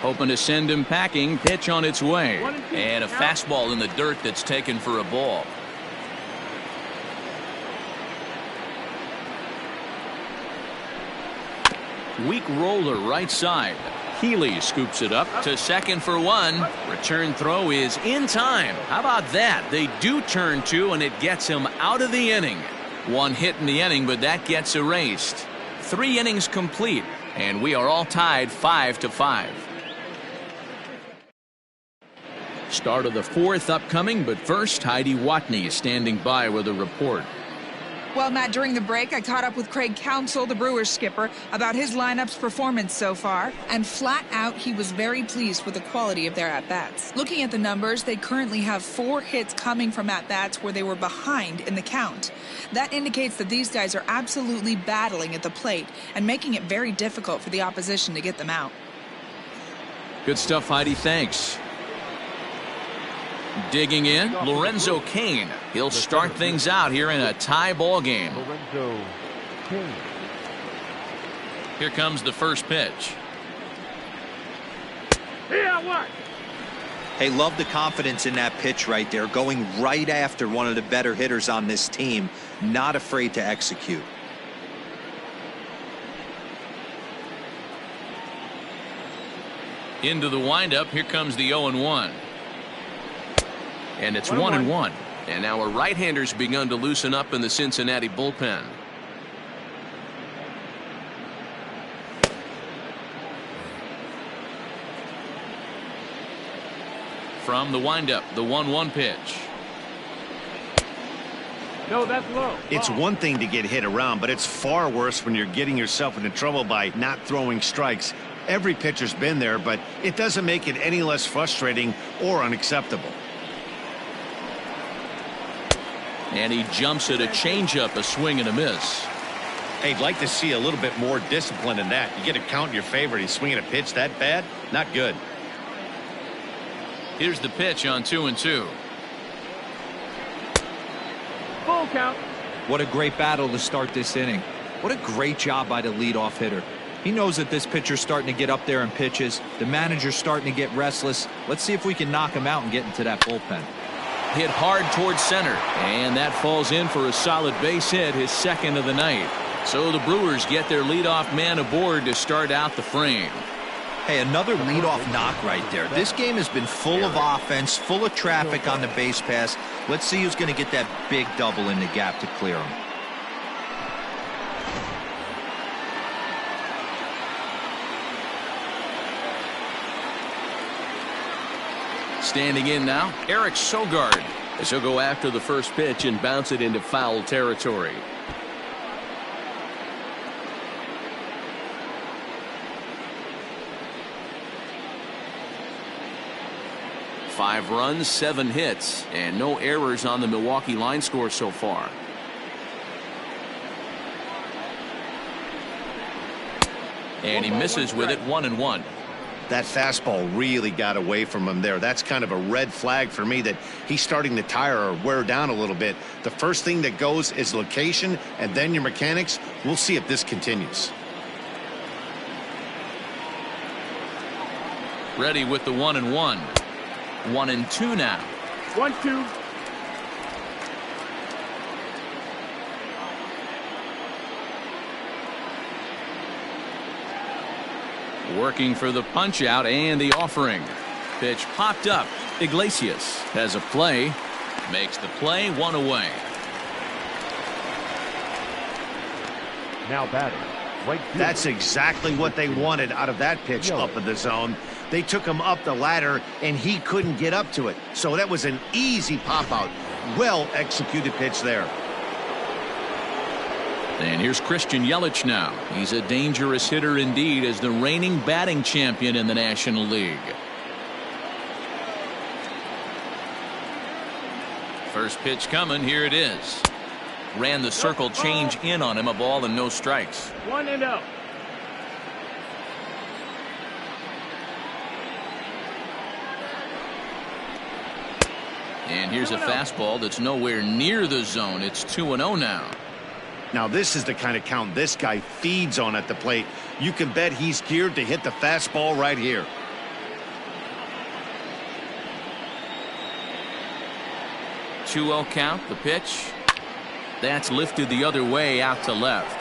Hoping to send him packing. Pitch on its way. And a fastball in the dirt that's taken for a ball. Weak roller right side. Healy scoops it up to second for 1. Return throw is in time. How about that? They do turn 2, and it gets him out of the inning. 1 hit in the inning, but that gets erased. 3 innings complete, and we are all tied 5-5. Start of the 4th upcoming, but first, Heidi Watney is standing by with a report. Well, Matt, during the break, I caught up with Craig Counsell, the Brewers skipper, about his lineup's performance so far, and flat out, he was very pleased with the quality of their at-bats. Looking at the numbers, they currently have 4 hits coming from at-bats where they were behind in the count. That indicates that these guys are absolutely battling at the plate and making it very difficult for the opposition to get them out. Good stuff, Heidi. Thanks. Digging in, Lorenzo Cain. He'll start things out here in a tie ball game. Lorenzo Cain. Here comes the first pitch. Hey, love the confidence in that pitch right there, going right after one of the better hitters on this team, not afraid to execute. Into the windup, here comes the 0-1. And it's 1-1. And now our right-handers begun to loosen up in the Cincinnati bullpen. From the windup, the 1-1 pitch. No, that's low. It's one thing to get hit around, but it's far worse when you're getting yourself into trouble by not throwing strikes. Every pitcher's been there, but it doesn't make it any less frustrating or unacceptable. And he jumps at a changeup, a swing and a miss. Hey, I'd like to see a little bit more discipline in that. You get a count in your favor. He's swinging a pitch that bad? Not good. Here's the pitch on 2-2. Full count. What a great battle to start this inning. What a great job by the leadoff hitter. He knows that this pitcher's starting to get up there in pitches. The manager's starting to get restless. Let's see if we can knock him out and get into that bullpen. Hit hard towards center, and that falls in for a solid base hit, his second of the night. So the Brewers get their leadoff man aboard to start out the frame. Hey, another leadoff knock right there. This game has been full of offense, full of traffic on the base pass. Let's see who's going to get that big double in the gap to clear him. Standing in now, Eric Sogard, as he'll go after the first pitch and bounce it into foul territory. Five runs, 7 hits, and no errors on the Milwaukee line score so far. And he misses with it, 1-1. That fastball really got away from him there. That's kind of a red flag for me that he's starting to tire or wear down a little bit. The first thing that goes is location and then your mechanics. We'll see if this continues. Ready with the 1-1. 1-2 now. 1-2. Working for the punch out and the offering. Pitch popped up. Iglesias has a play. Makes the play, 1 away. Now batting. Right field. That's exactly what they wanted out of that pitch up in the zone. They took him up the ladder and he couldn't get up to it. So that was an easy pop out. Well executed pitch there. And here's Christian Yelich now. He's a dangerous hitter indeed as the reigning batting champion in the National League. First pitch coming. Here it is. Ran the circle change in on him. A ball and no strikes. 1-0. And here's a fastball that's nowhere near the zone. It's 2-0 now. Now this is the kind of count this guy feeds on at the plate. You can bet he's geared to hit the fastball right here. Two-0 count. The pitch. That's lifted the other way out to left.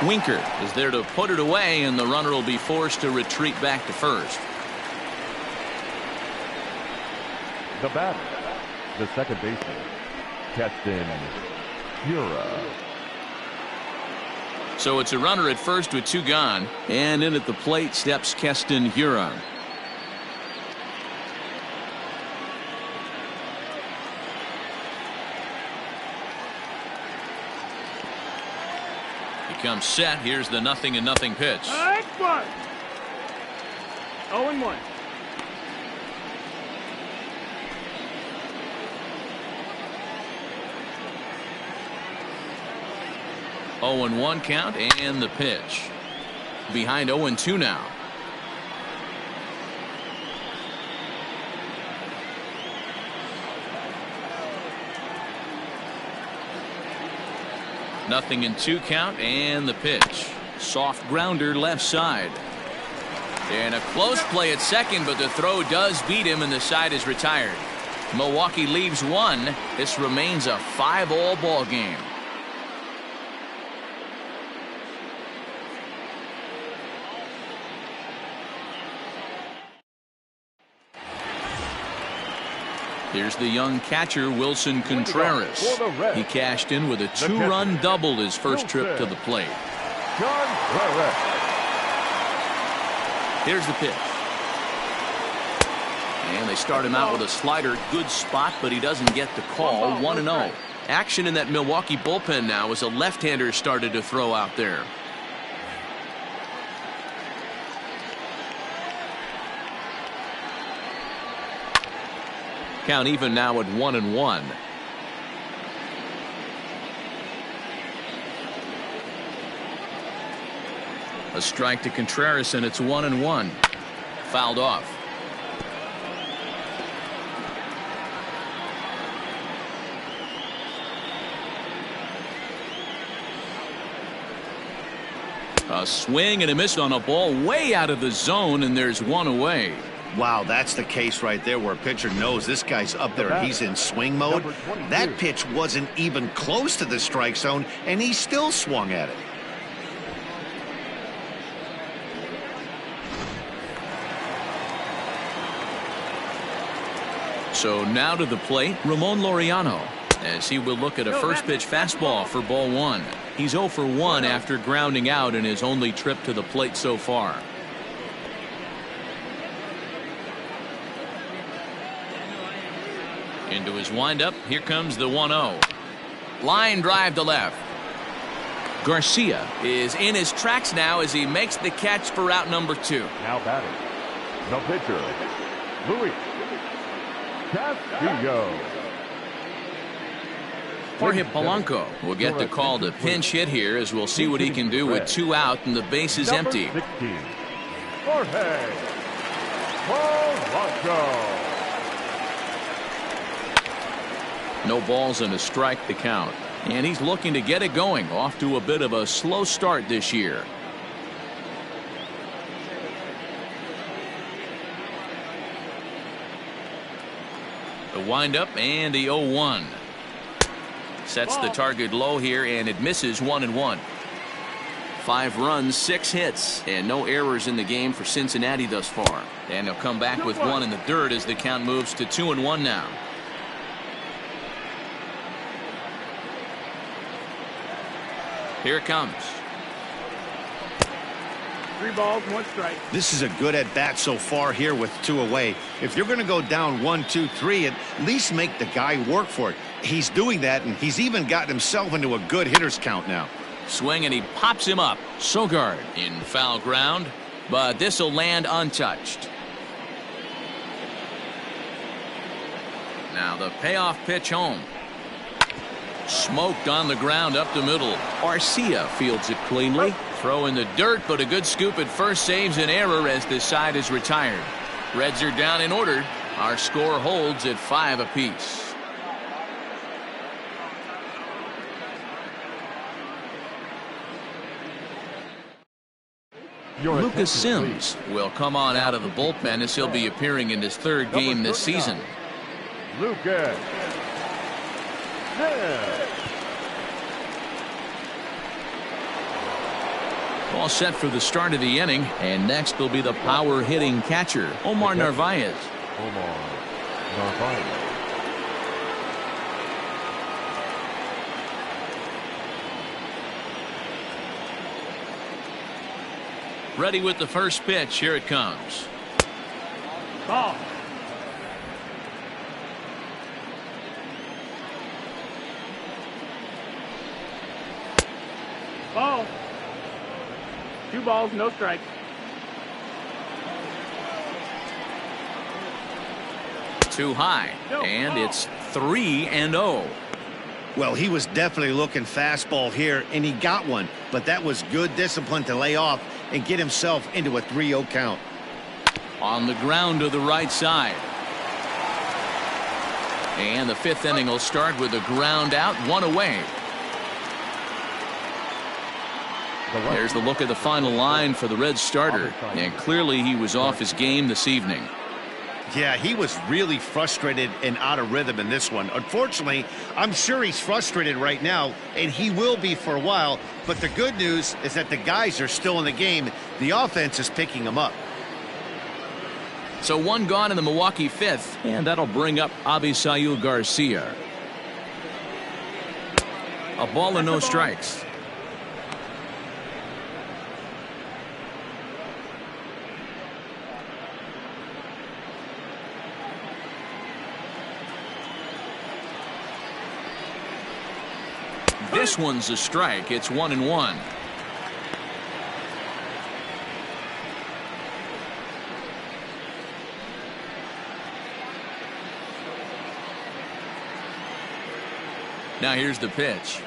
Winker is there to put it away, and the runner will be forced to retreat back to first. The batter, the second baseman, Keston Hiura. So it's a runner at first with 2 gone, and in at the plate steps Keston Hiura. He comes set. Here's the 0-0 pitch. Strike one. 0-1. Oh, 0-1 count and the pitch. Behind 0-2 now. Nothing in 2 count and the pitch. Soft grounder left side. And a close play at second, but the throw does beat him and the side is retired. Milwaukee leaves 1. This remains a 5-all ball game. Here's the young catcher, Wilson Contreras. He cashed in with a 2-run double his first trip to the plate. Here's the pitch. And they start him out with a slider. Good spot, but he doesn't get the call. 1-0. Action in that Milwaukee bullpen now as a left-hander started to throw out there. Count even now at 1-1. A strike to Contreras, and it's 1-1. Fouled off. A swing and a miss on a ball way out of the zone, and there's one away. Wow, that's the case right there where a pitcher knows this guy's up there and he's in swing mode. That pitch wasn't even close to the strike zone, and he still swung at it. So now to the plate, Ramon Laureano, as he will look at a first pitch fastball for ball one. He's 0 for 1 after grounding out in his only trip to the plate so far. Into his windup, here comes the 1-0. Line drive to left. Garcia is in his tracks now as he makes the catch for out number 2. Now batting, the pitcher, Luis Castillo. Jorge Polanco will get the call to pinch hit here, as we'll see what he can do with 2 out and the base is empty. 16, Jorge Polanco. No balls and a strike to count. And he's looking to get it going, off to a bit of a slow start this year. The windup and the 0-1. Sets the target low here, and it misses 1-1. 5 runs, 6 hits, and no errors in the game for Cincinnati thus far. And they'll come back with 1 in the dirt as the count moves to 2-1 now. Here it comes. 3 balls, 1 strike. This is a good at bat so far here with 2 away. If you're going to go down 1, 2, 3, at least make the guy work for it. He's doing that, and he's even gotten himself into a good hitter's count now. Swing, and he pops him up. Sogard in foul ground, but this will land untouched. Now the payoff pitch home. Smoked on the ground up the middle. Arcia fields it cleanly. Throw in the dirt, but a good scoop at first saves an error as this side is retired. Reds are down in order. Our score holds at 5 apiece. Lucas Sims will come on out of the bullpen as he'll be appearing in his 3rd game this season. Lucas Sims. All set for the start of the inning, and next will be the power hitting catcher, Omar Narvaez. Omar Narvaez. Ready with the first pitch. Here it comes. Ball. Ball. 2 balls, no strikes. Too high, and it's 3-0. Well, he was definitely looking fastball here, and he got one, but that was good discipline to lay off and get himself into a 3-0 count. On the ground to the right side. And the 5th inning will start with a ground out, 1 away. There's the look at the final line for the Reds starter, and clearly he was off his game this evening. Yeah, he was really frustrated and out of rhythm in this one. Unfortunately, I'm sure he's frustrated right now, and he will be for a while. But the good news is that the guys are still in the game. The offense is picking them up. So 1 gone in the Milwaukee 5th, and that'll bring up Avisail Garcia. A ball and no strikes. This one's a strike. It's 1-1. Now here's the pitch.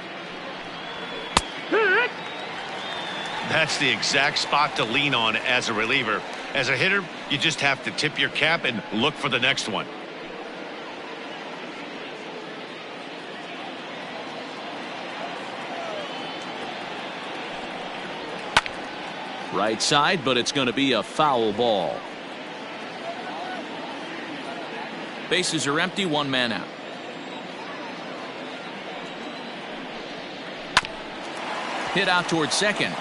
That's the exact spot to lean on as a reliever. As a hitter, you just have to tip your cap and look for the next one. Right side, but it's going to be a foul ball. Bases are empty, one man out. Hit out towards second.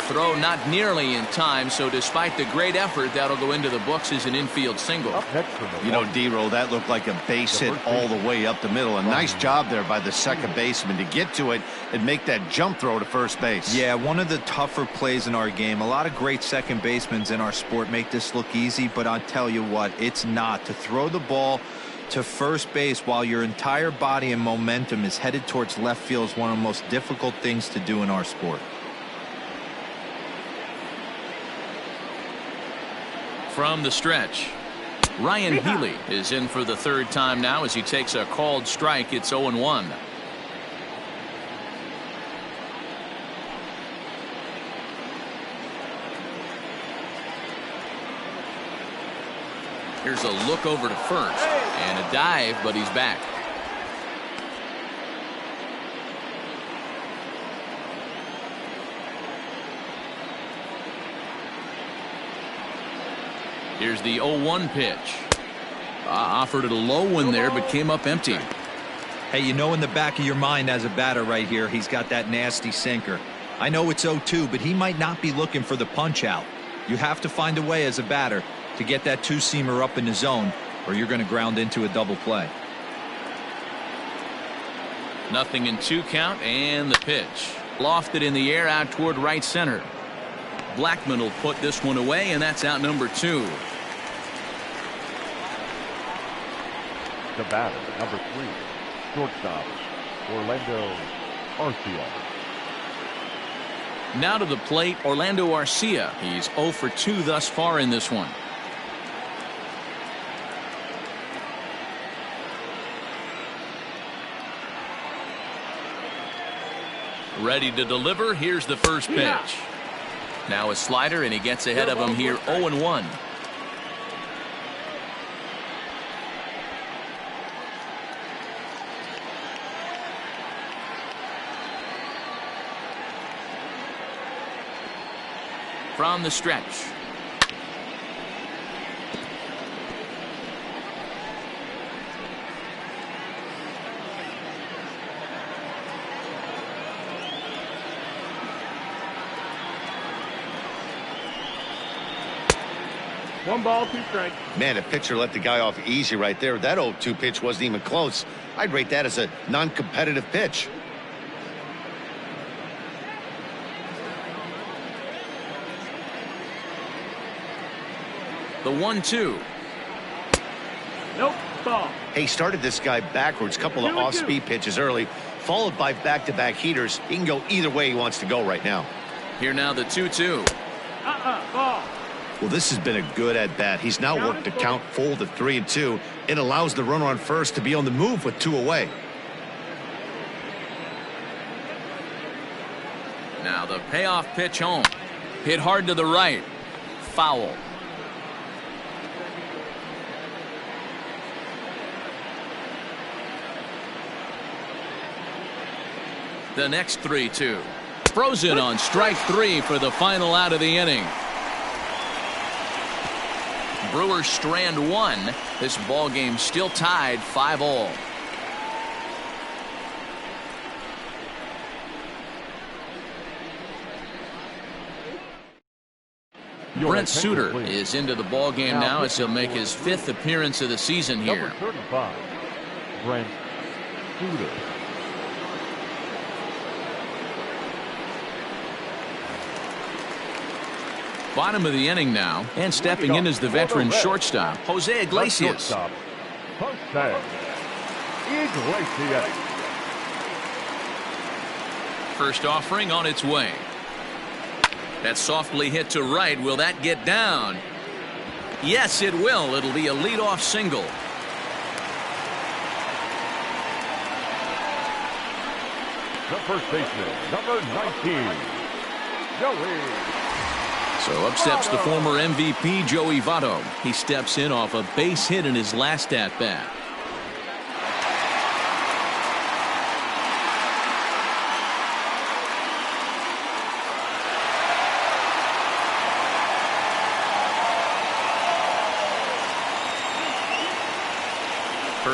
Throw not nearly in time, so despite the great effort, that'll go into the books as an infield single. You know, D-Roll, that looked like a base hit all the way up the middle. A nice job there by the second baseman to get to it and make that jump throw to first base. Yeah, one of the tougher plays in our game. A lot of great second basemen in our sport make this look easy, but I'll tell you what, it's not. To throw the ball to first base while your entire body and momentum is headed towards left field is one of the most difficult things to do in our sport. From the stretch, Ryan Healy is in for the third time now as he takes a called strike. It's 0-1. Here's a look over to first and a dive, but he's back. Here's the 0-1 pitch. Offered it a low one there, but came up empty. Hey, you know in the back of your mind as a batter right here, he's got that nasty sinker. I know it's 0-2, but he might not be looking for the punch out. You have to find a way as a batter to get that two-seamer up in the zone, or you're going to ground into a double play. 0-2 count, and the pitch. Lofted in the air out toward right center. Blackman will put this one away, and that's out number 2. The batter, number 3, shortstop, Orlando Arcia. Now to the plate, Orlando Arcia. He's 0 for 2 thus far in this one. Ready to deliver. Here's the first pitch. Now a slider, and he gets ahead of him here. 0-1. From the stretch. One ball, 2 strikes. Man, a pitcher let the guy off easy right there. That 0-2 pitch wasn't even close. I'd rate that as a non-competitive pitch. The 1-2. Nope, ball. Hey, started this guy backwards. Couple of off-speed pitches early, followed by back-to-back heaters. He can go either way he wants to go right now. Here now the 2-2. Ball. Well, this has been a good at-bat. He's now worked the count full to 3-2. It allows the runner on first to be on the move with 2 away. Now the payoff pitch home. Hit hard to the right. Foul. The next 3-2. Frozen on strike 3 for the final out of the inning. Brewers strand 1. This ball game still tied 5-all. Brent Suter is into the ball game now as he'll make his 5th appearance of the season here. Number 35, Brent Suter. Bottom of the inning now, and stepping in is the veteran shortstop, Jose Iglesias. Jose Iglesias. First offering on its way. That softly hit to right. Will that get down? Yes, it will. It'll be a leadoff single. The first baseman, number 19, Joey. So up steps the former MVP, Joey Votto. He steps in off a base hit in his last at-bat.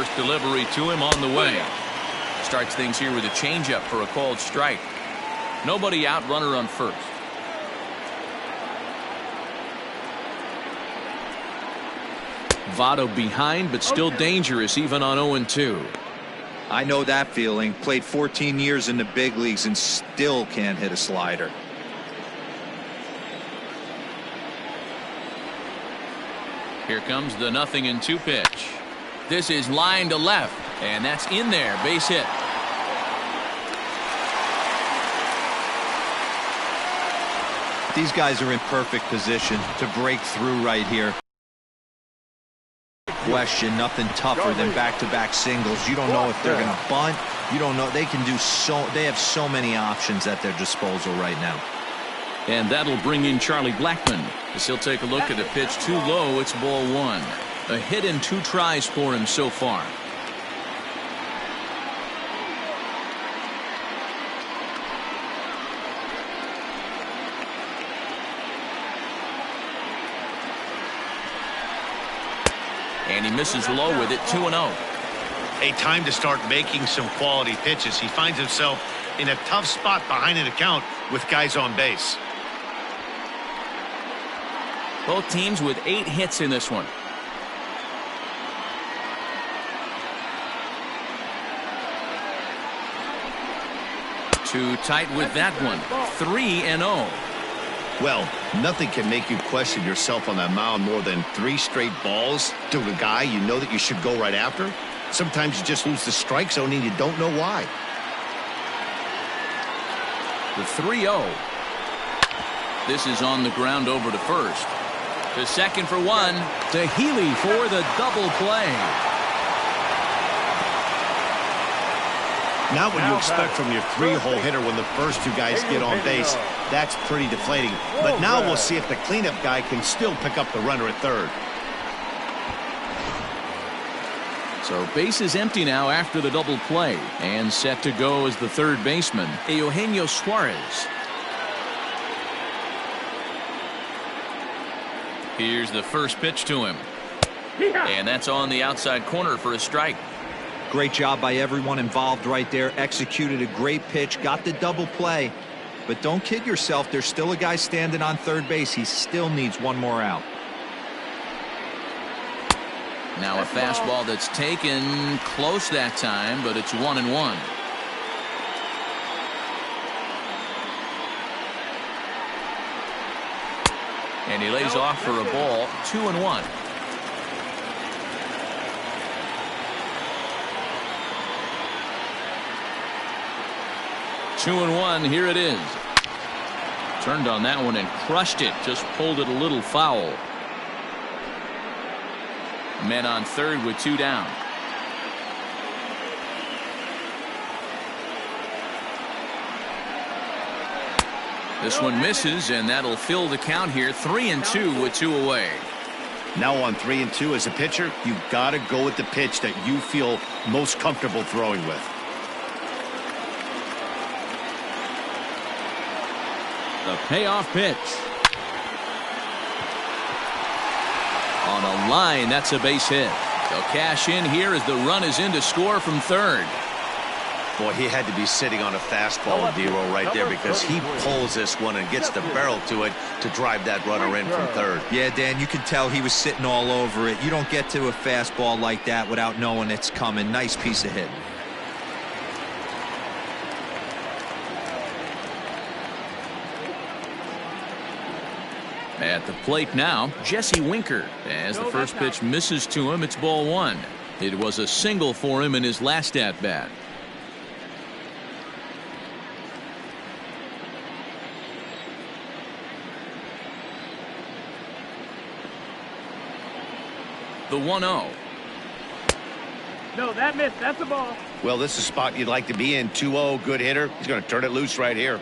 First delivery to him on the way. Starts things here with a changeup for a called strike. Nobody out, runner on first. Votto behind, but still dangerous even on 0-2. I know that feeling. Played 14 years in the big leagues and still can't hit a slider. Here comes the 0-2 pitch. This is line to left, and that's in there. Base hit. These guys are in perfect position to break through right here. Question, nothing tougher than back-to-back singles. You don't know if they're going to bunt. You don't know. They can do so. They have so many options at their disposal right now. And that'll bring in Charlie Blackmon as he'll take a look at a pitch too low. It's ball one. A hit and 2 tries for him so far. And he misses low with it. 2-0. A time to start making some quality pitches. He finds himself in a tough spot behind an account with guys on base. Both teams with 8 hits in this one. Too tight with that one. 3-0. Well, nothing can make you question yourself on that mound more than 3 straight balls to a guy you know that you should go right after. Sometimes you just lose the strike zone and you don't know why. The 3-0. This is on the ground over to first. To second for 1. To Healy for the double play. Not what you expect from your 3-hole hitter when the first 2 guys get on base. That's pretty deflating. But now we'll see if the cleanup guy can still pick up the runner at third. So base is empty now after the double play. And set to go as the third baseman, Eugenio Suarez. Here's the first pitch to him. And that's on the outside corner for a strike. Great job by everyone involved right there. Executed a great pitch. Got the double play. But don't kid yourself. There's still a guy standing on third base. He still needs 1 more out. Now a fastball that's taken close that time, but it's 1-1. And he lays off for a ball. 2-1. Two and 1. Here it is. Turned on that one and crushed it. Just pulled it a little foul. Men on third with 2 down. This one misses, and that'll fill the count here. 3-2 with 2 away. Now on 3-2 as a pitcher, you've got to go with the pitch that you feel most comfortable throwing with. The payoff pitch. On a line, that's a base hit. They'll cash in here as the run is in to score from third. Boy, he had to be sitting on a fastball, D-Roll, right there, because he pulls this one and gets the barrel to it to drive that runner in from third. Yeah, Dan, you can tell he was sitting all over it. You don't get to a fastball like that without knowing it's coming. Nice piece of hitting. At the plate now, Jesse Winker. As the first pitch misses to him, it's ball 1. It was a single for him in his last at-bat. The 1-0. No, that missed. That's a ball. Well, this is a spot you'd like to be in. 2-0, good hitter. He's going to turn it loose right here.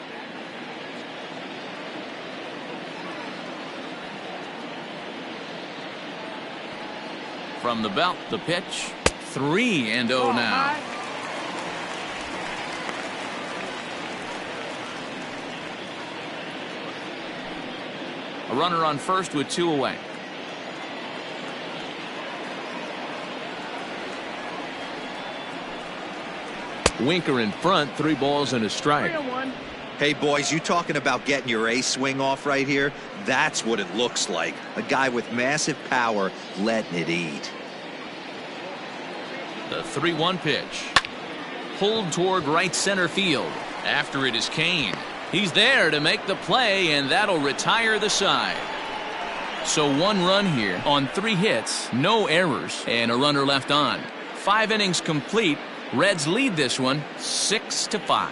From the belt, the pitch. 3-0 now. A runner on first with 2 away. Winker in front, 3 balls and a strike. 3-1. Hey, boys, you talking about getting your ace swing off right here? That's what it looks like. A guy with massive power letting it eat. The 3-1 pitch. Pulled toward right center field. After it is Kane. He's there to make the play, and that'll retire the side. So 1 run here on 3 hits, no errors, and a runner left on. 5 innings complete. Reds lead this one 6-5.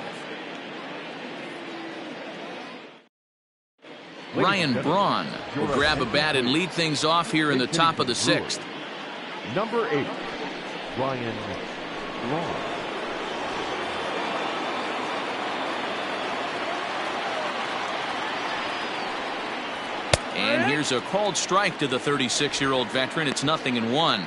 Ryan Braun will grab a bat and lead things off here in the top of the 6th. Number 8, Ryan Braun. And here's a called strike to the 36-year-old veteran. It's 0-1.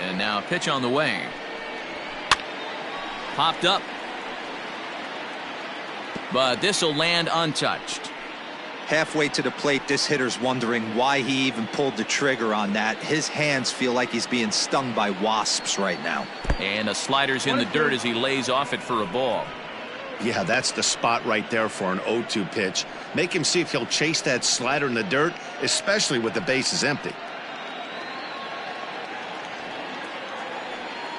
And now a pitch on the way. Popped up. But this will land untouched. Halfway to the plate, this hitter's wondering why he even pulled the trigger on that. His hands feel like he's being stung by wasps right now. And the slider's in the dirt as he lays off it for a ball. Yeah, that's the spot right there for an 0-2 pitch. Make him see if he'll chase that slider in the dirt, especially with the bases empty.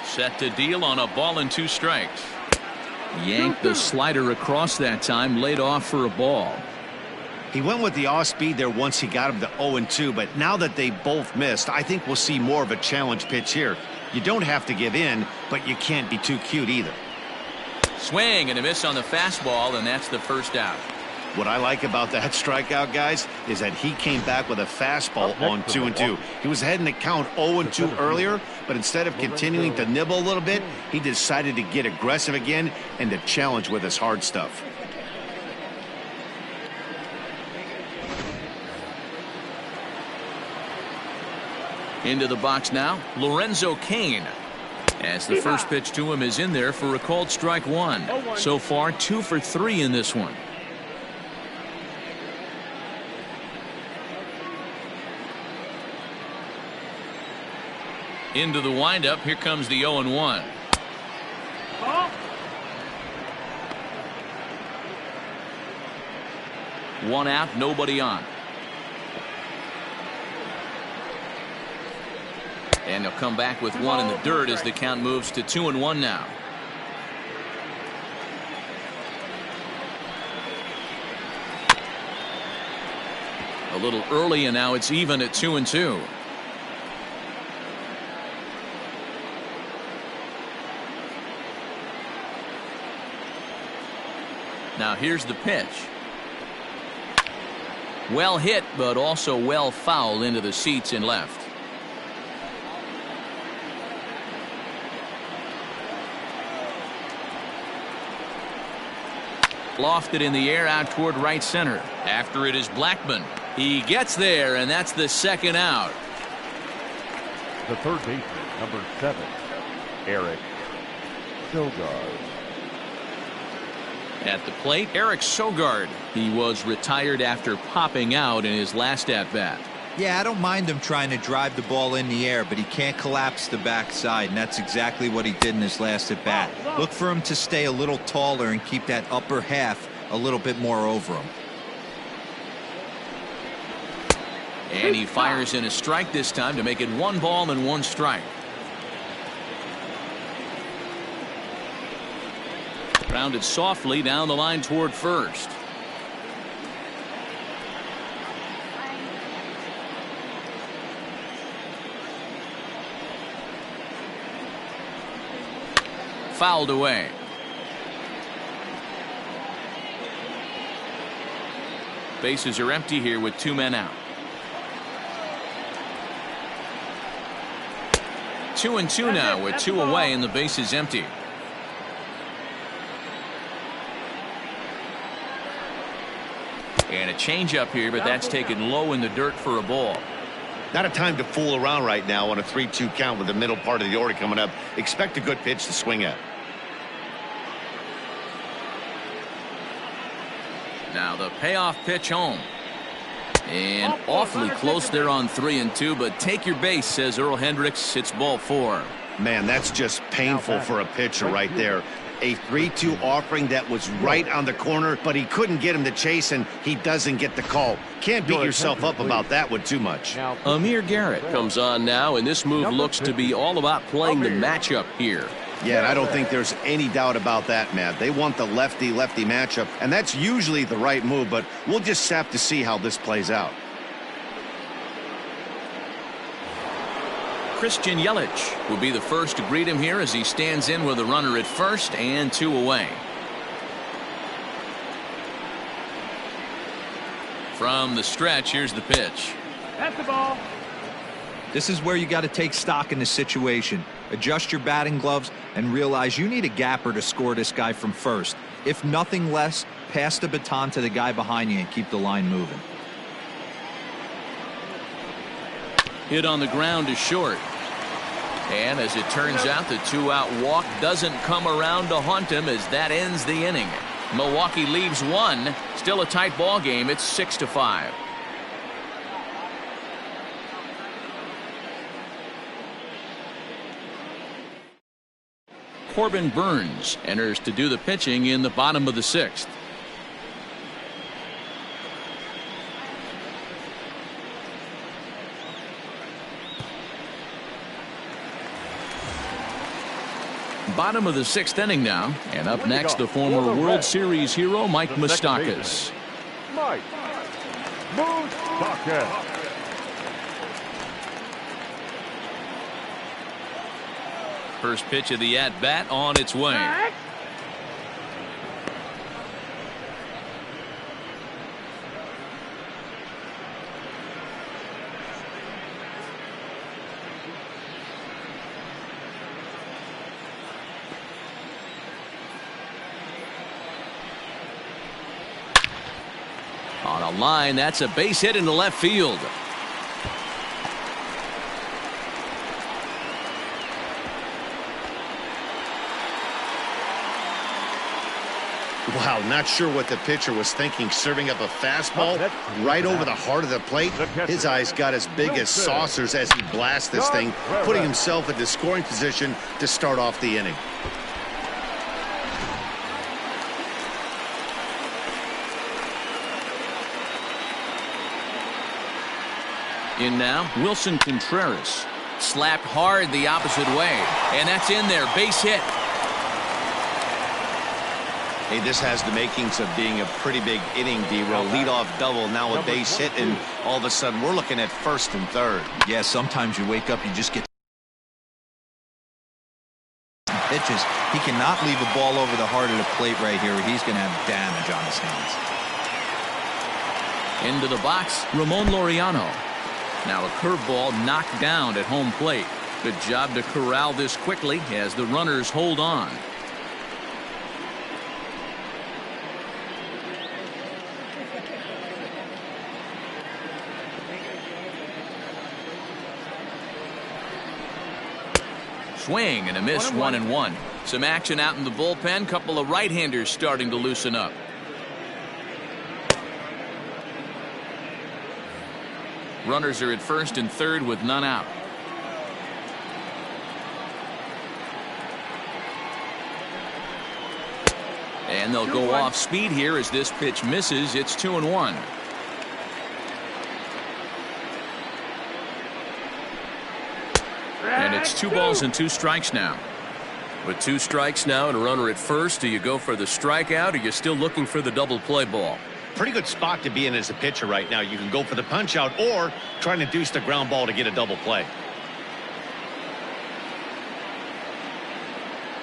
Set to deal on a ball and 2 strikes. Yanked the slider across that time, laid off for a ball. He went with the off speed there once he got him to 0-2, but now that they both missed, I think we'll see more of a challenge pitch here. You don't have to give in, but you can't be too cute either. Swing and a miss on the fastball, and that's the first out. What I like about that strikeout, guys, is that he came back with a fastball on 2-2. He was heading to count 0-2 earlier, but instead of continuing to nibble a little bit, he decided to get aggressive again and to challenge with his hard stuff. Into the box now, Lorenzo Cain. As the first pitch to him is in there for a called strike 1. So far 2 for 3 in this one. Into the windup, here comes the 0-1. One out, nobody on. And he'll come back with 1 in the dirt as the count moves to 2-1 now. A little early, and now it's even at 2-2. Now here's the pitch. Well hit, but also well fouled into the seats and left. Lofted in the air out toward right center. After it is Blackmon. He gets there, and that's the second out. The third baseman, number 7, Eric Sogard. At the plate, Eric Sogard. He was retired after popping out in his last at-bat. Yeah, I don't mind him trying to drive the ball in the air, but he can't collapse the backside, and that's exactly what he did in his last at-bat. Look for him to stay a little taller and keep that upper half a little bit more over him. And he fires in a strike this time to make it 1 ball and 1 strike. Grounded softly down the line toward first. Fouled away. Bases are empty here with 2 men out. 2-2 now with 2 away and the base is empty. And a changeup here, but that's taken low in the dirt for a ball. Not a time to fool around right now on a 3-2 count with the middle part of the order coming up. Expect a good pitch to swing at. Now the payoff pitch home. And awfully close there on 3-2, but take your base, says Earl Hendricks. It's ball 4. Man, that's just painful for a pitcher right there. A 3-2 offering that was right on the corner, but he couldn't get him to chase, and he doesn't get the call. Can't beat yourself up about that one too much. Amir Garrett comes on now, and this move looks to be all about playing the matchup here. Yeah, and I don't think there's any doubt about that, Matt. They want the lefty-lefty matchup, and that's usually the right move, but we'll just have to see how this plays out. Christian Yelich will be the first to greet him here as he stands in with a runner at first and 2 away. From the stretch, here's the pitch. That's the ball. This is where you got to take stock in the situation. Adjust your batting gloves and realize you need a gapper to score this guy from first. If nothing less, pass the baton to the guy behind you and keep the line moving. Hit on the ground to short. And as it turns out, the 2-out walk doesn't come around to haunt him as that ends the inning. Milwaukee leaves 1. Still a tight ball game. It's 6-5. Corbin Burns enters to do the pitching in the bottom of the 6th. Bottom of the 6th inning now, and up next the former World Series hero Mike Moustakas. Mike Moustakas. First pitch of the at-bat on its way. On a line, that's a base hit into left field. Wow, not sure what the pitcher was thinking, serving up a fastball right over the heart of the plate. His eyes got as big as saucers as he blasts this thing, putting himself in the scoring position to start off the inning. In now, Wilson Contreras. Slapped hard the opposite way. And that's in there. Base hit. Hey, this has the makings of being a pretty big inning, D-Roll. Leadoff double, now a base hit, and all of a sudden we're looking at first and third. Yeah, sometimes you wake up, you just get pitches. He cannot leave a ball over the heart of the plate right here. He's going to have damage on his hands. Into the box, Ramon Laureano. Now a curveball knocked down at home plate. Good job to corral this quickly as the runners hold on. Swing and a miss, 1-1. Some action out in the bullpen. Couple of right-handers starting to loosen up. Runners are at first and third with none out. And they'll go off speed here as this pitch misses. It's 2-1. And it's 2 balls and 2 strikes now. With 2 strikes now and a runner at first, do you go for the strikeout, or are you still looking for the double play ball? Pretty good spot to be in as a pitcher right now. You can go for the punch out or trying to deuce the ground ball to get a double play.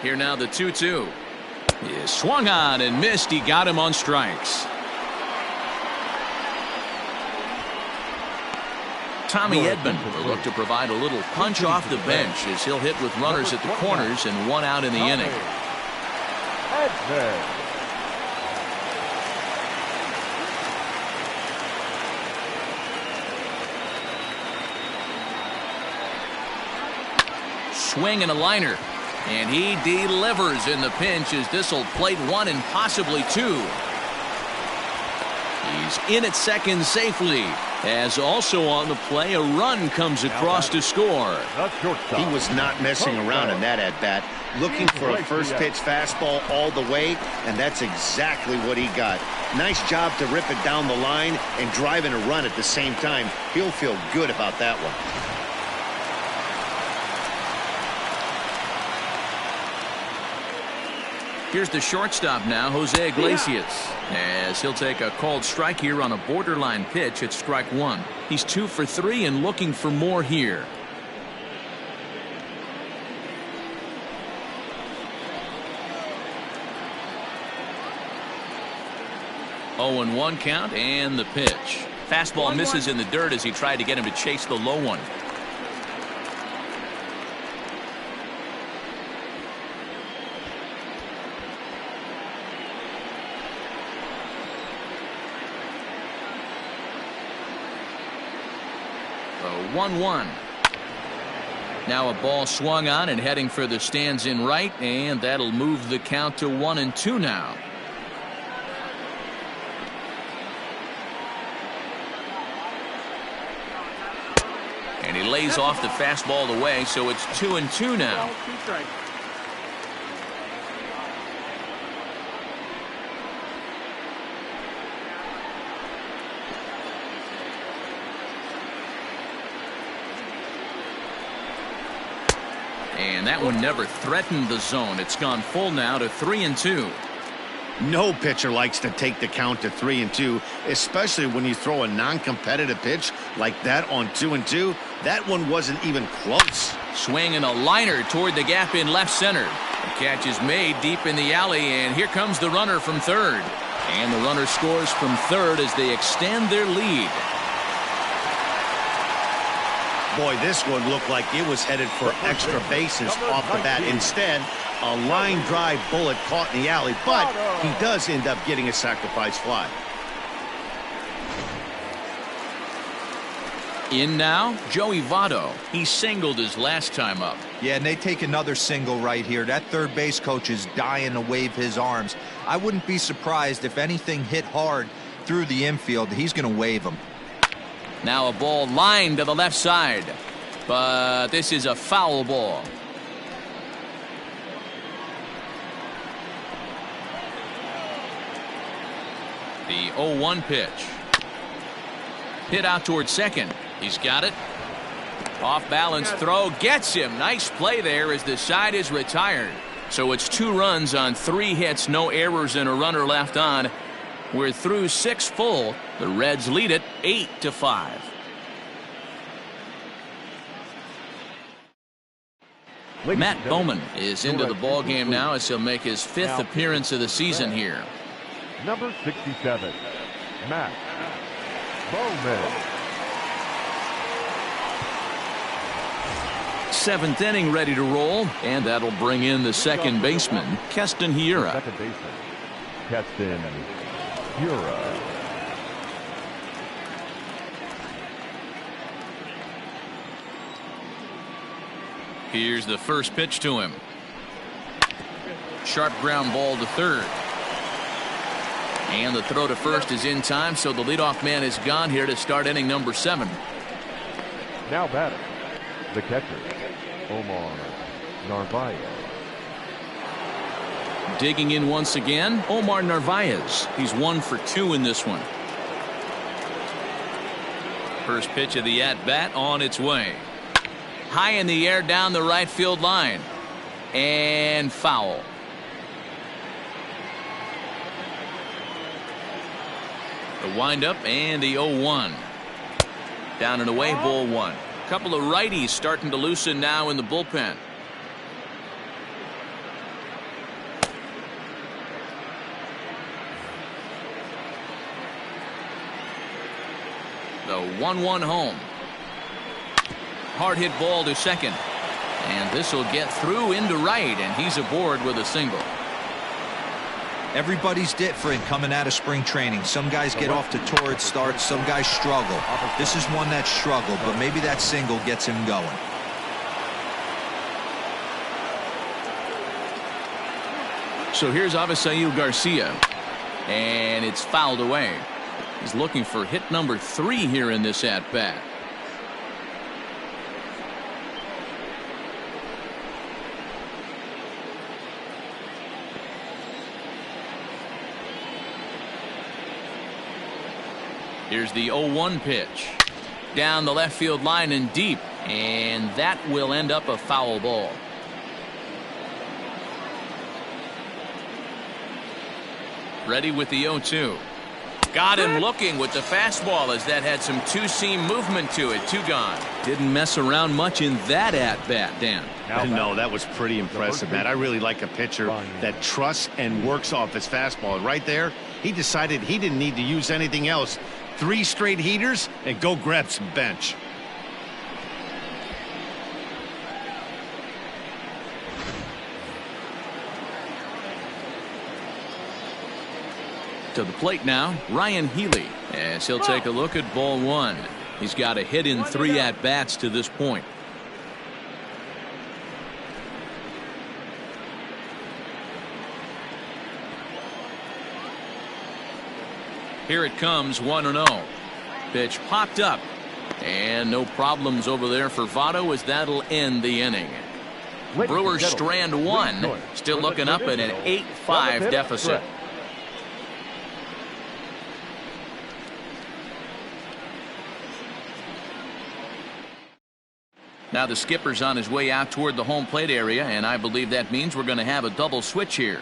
Here now the 2-2. He swung on and missed. He got him on strikes. Tommy Edman will look to provide a little punch off the bench as he'll hit with runners at the corners and 1 out in the inning. Swing and a liner. And he delivers in the pinch as this will plate 1 and possibly 2. He's in at second safely, as also on the play a run comes across to score. He was not messing around in that at-bat, looking for a first pitch fastball all the way, and that's exactly what he got. Nice job to rip it down the line and drive in a run at the same time. He'll feel good about that one. Here's the shortstop now, Jose Iglesias, as he'll take a called strike here on a borderline pitch at strike one. He's 2 for 3 and looking for more here. Oh, and 1 count, and the pitch. Fastball misses in the dirt as he tried to get him to chase the low one. The 1-1. Now a ball swung on and heading for the stands in right, and that'll move the count to 1-2 now. And he lays off the fastball away, so it's 2-2 now. And that one never threatened the zone. It's gone full now to 3-2. No pitcher likes to take the count to 3-2, especially when you throw a non-competitive pitch like that on 2-2. That one wasn't even close. Swinging a liner toward the gap in left center. The catch is made deep in the alley, and here comes the runner from third. And the runner scores from third as they extend their lead. Boy, this one looked like it was headed for extra bases off the bat. Instead, a line drive bullet caught in the alley, but he does end up getting a sacrifice fly. In now, Joey Votto. He singled his last time up. Yeah, and they take another single right here. That third base coach is dying to wave his arms. I wouldn't be surprised if anything hit hard through the infield. He's going to wave them. Now a ball lined to the left side, but this is a foul ball. The 0-1 pitch. Hit out towards second. He's got it. Off balance throw gets him. Nice play there as the side is retired. So it's 2 runs on 3 hits, no errors, and a runner left on. We're through 6 full. The Reds lead it 8-5. Matt Bowman is into the ball game now as he'll make his 5th appearance of the season here. Number 67, Matt Bowman. 7th inning ready to roll, and that'll bring in the second baseman, Keston Hiura. Second baseman, Keston Hiura. Here's the first pitch to him. Sharp ground ball to third. And the throw to first is in time, so the leadoff man is gone here to start inning number 7. Now batting, the catcher, Omar Narvaez. Digging in once again, Omar Narvaez. He's 1 for 2 in this one. First pitch of the at-bat on its way. High in the air down the right field line. And foul. The windup and the 0-1. Down and away, ball 1. Couple of righties starting to loosen now in the bullpen. The 1-1 home. Hard hit ball to second. And this will get through into right, and he's aboard with a single. Everybody's different coming out of spring training. Some guys get off to torrid starts. Some guys struggle. This is one that struggled, but maybe that single gets him going. So here's Avisail Garcia. And it's fouled away. He's looking for hit number 3 here in this at-bat. Here's the 0-1 pitch. Down the left field line and deep. And that will end up a foul ball. Ready with the 0-2. Got him looking with the fastball as that had some two-seam movement to it. 2 gone. Didn't mess around much in that at-bat, Dan. No, that was pretty impressive, Matt. I really like a pitcher that trusts and works off his fastball. Right there, he decided he didn't need to use anything else. 3 straight heaters and go grab some bench. To the plate now, Ryan Healy, as he'll take a look at ball 1. He's got a hit in 3 at-bats to this point. Here it comes, 1-0. Pitch popped up. And no problems over there for Votto as that'll end the inning. Brewers strand 1. Still looking up at an 8-5 deficit. Now the skipper's on his way out toward the home plate area, and I believe that means we're going to have a double switch here.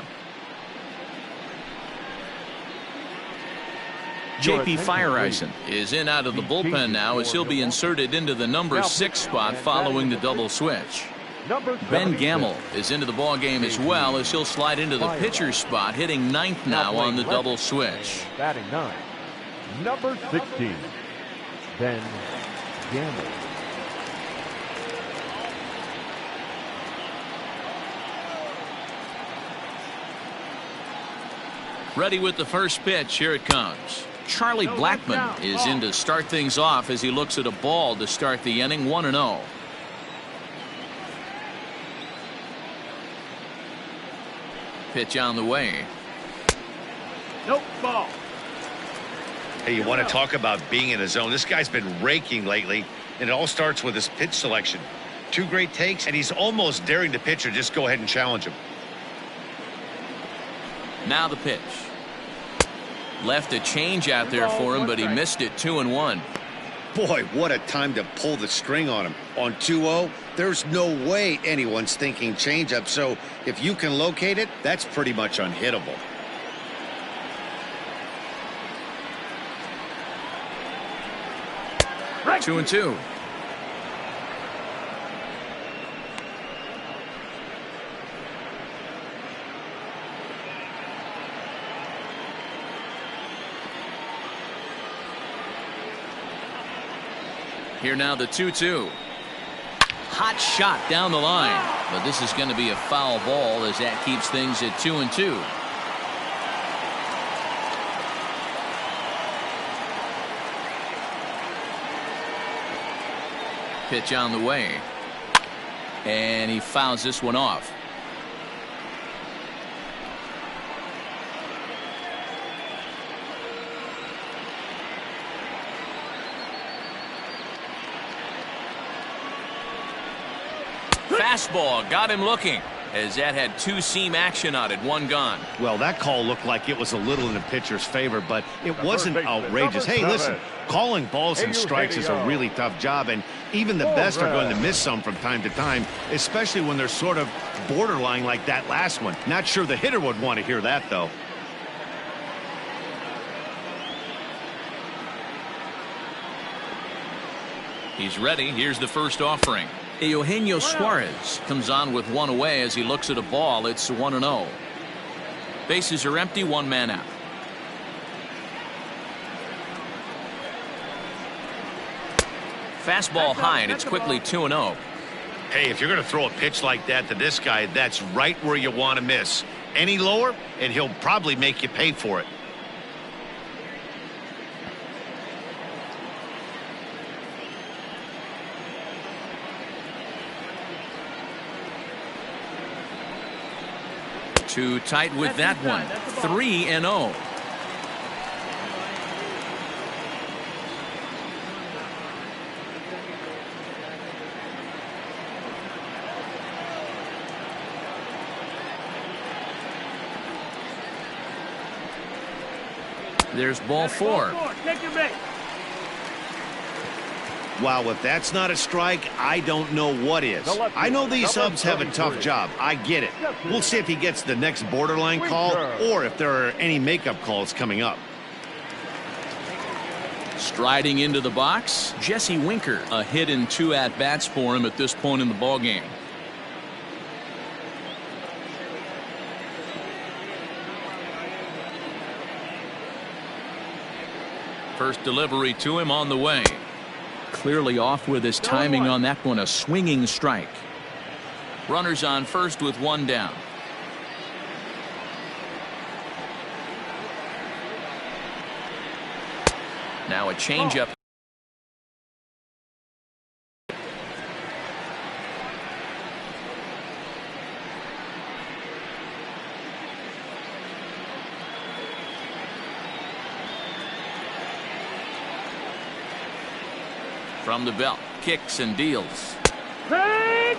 J.P. Feyereisen is in out of the bullpen now as he'll be inserted into the number 6 spot following the double switch. Ben Gamel is into the ball game as well as he'll slide into the pitcher's spot, hitting 9th now on the double switch. Batting 9, number 16, Ben Gamel. Ready with the first pitch. Here it comes. Charlie Blackmon is in to start things off as he looks at a ball to start the inning. 1-0. Pitch on the way. Nope, ball. Hey, you want to talk about being in a zone? This guy's been raking lately, and it all starts with his pitch selection. 2 great takes, and he's almost daring the pitcher just go ahead and challenge him. Now the pitch. Left a change out there for him, but he missed it. 2-1. Boy, what a time to pull the string on him. On 2-0, there's no way anyone's thinking changeup. So if you can locate it, that's pretty much unhittable. Right. 2-2. Here now the 2-2. Hot shot down the line, but this is going to be a foul ball as that keeps things at 2-2. Pitch on the way, and he fouls this one off. Fastball got him looking as that had 2-seam action on it. 1 gone. Well, that call looked like it was a little in the pitcher's favor, but it wasn't outrageous. Hey, listen, calling balls and strikes is a really tough job, and even the best are going to miss some from time to time, especially when they're sort of borderline like that last one. Not sure the hitter would want to hear that, though. He's ready. Here's the first offering. Eugenio Suarez comes on with 1 away as he looks at a ball. It's 1-0. Bases are empty. 1 man out. Fastball high, and it's quickly 2-0. Hey, if you're going to throw a pitch like that to this guy, that's right where you want to miss. Any lower, and he'll probably make you pay for it. Too tight with that one. 3-0. There's ball 4. Take your bait. Wow, if that's not a strike, I don't know what is. I know these subs have a tough job. I get it. We'll see if he gets the next borderline call or if there are any makeup calls coming up. Striding into the box, Jesse Winker. A hit in 2 at-bats for him at this point in the ballgame. First delivery to him on the way. Clearly off with his timing on that one. A swinging strike. Runners on first with 1 down. Now a changeup. From the belt, kicks and deals. Pick.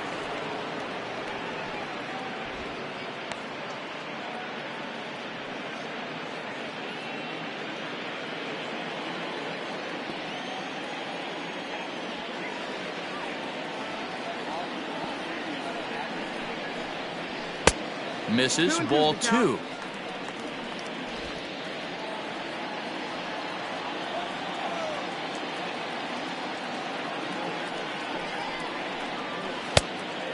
Misses, ball 2.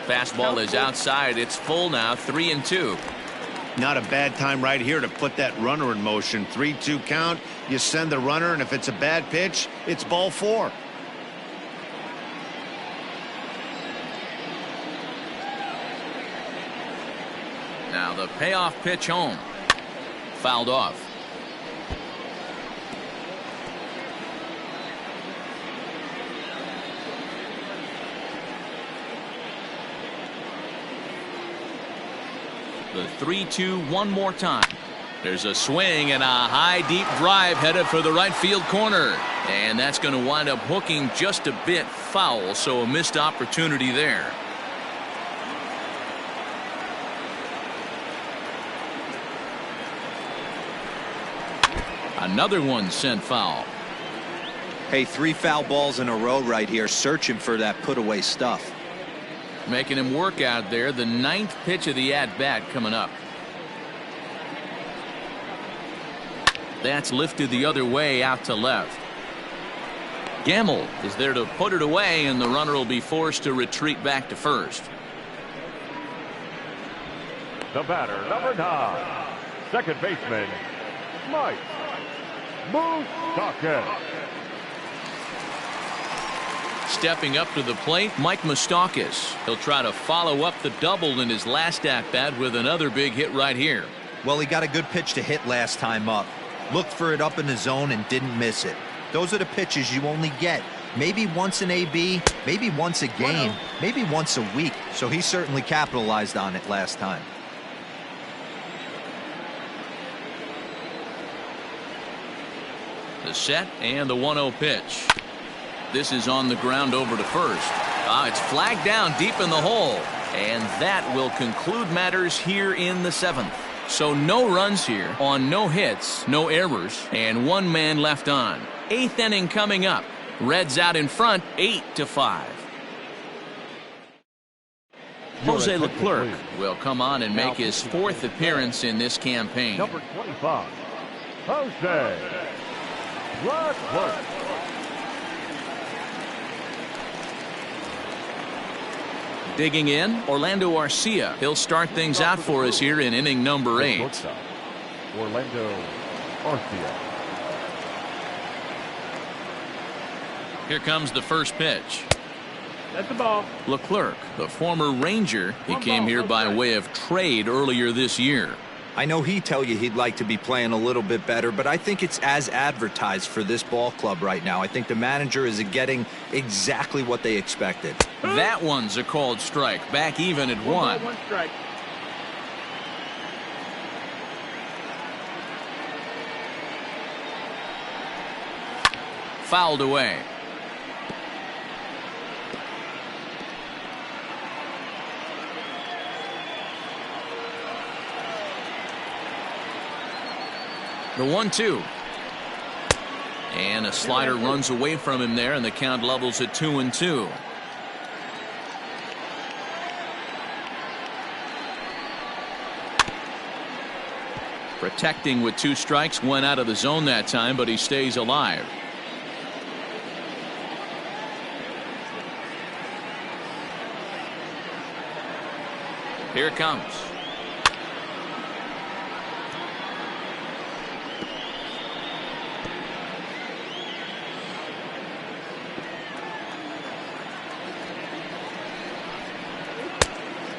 Fastball is outside. It's full now. 3-2. Not a bad time right here to put that runner in motion. 3-2 count. You send the runner, and if it's a bad pitch, it's ball 4. Now the payoff pitch home. Fouled off. The 3-2 one more time. There's a swing and a high deep drive headed for the right field corner. And that's going to wind up hooking just a bit foul, so a missed opportunity there. Another one sent foul. Hey, 3 foul balls in a row right here, searching for that put away stuff. Making him work out there. The 9th pitch of the at-bat coming up. That's lifted the other way out to left. Gamble is there to put it away, and the runner will be forced to retreat back to first. The batter, number 9, second baseman, Mike Moustakas. Stepping up to the plate, Mike Moustakas. He'll try to follow up the double in his last at-bat with another big hit right here. Well, he got a good pitch to hit last time up. Looked for it up in the zone and didn't miss it. Those are the pitches you only get maybe once an AB, maybe once a game, maybe once a week. So he certainly capitalized on it last time. The set and the 1-0 pitch. This is on the ground over to first. It's flagged down deep in the hole. And that will conclude matters here in the 7th. So no runs here on no hits, no errors, and 1 man left on. 8th inning coming up. Reds out in front, 8-5. Jose Leclerc will come on and make his 4th appearance in this campaign. Number 25, Jose Leclerc. Digging in, Orlando Arcia. He'll start things out for us here in inning number 8. Orlando Arcia. Here comes the first pitch. That's the ball. Leclerc, the former Ranger, he came here by way of trade earlier this year. I know he'd tell you he'd like to be playing a little bit better, but I think it's as advertised for this ball club right now. I think the manager is getting exactly what they expected. That one's a called strike. Back even at 1. 1 strike. Fouled away. The 1-2. And a slider runs away from him there, and the count levels at 2-2. Protecting with 2 strikes, went out of the zone that time, but he stays alive. Here it comes.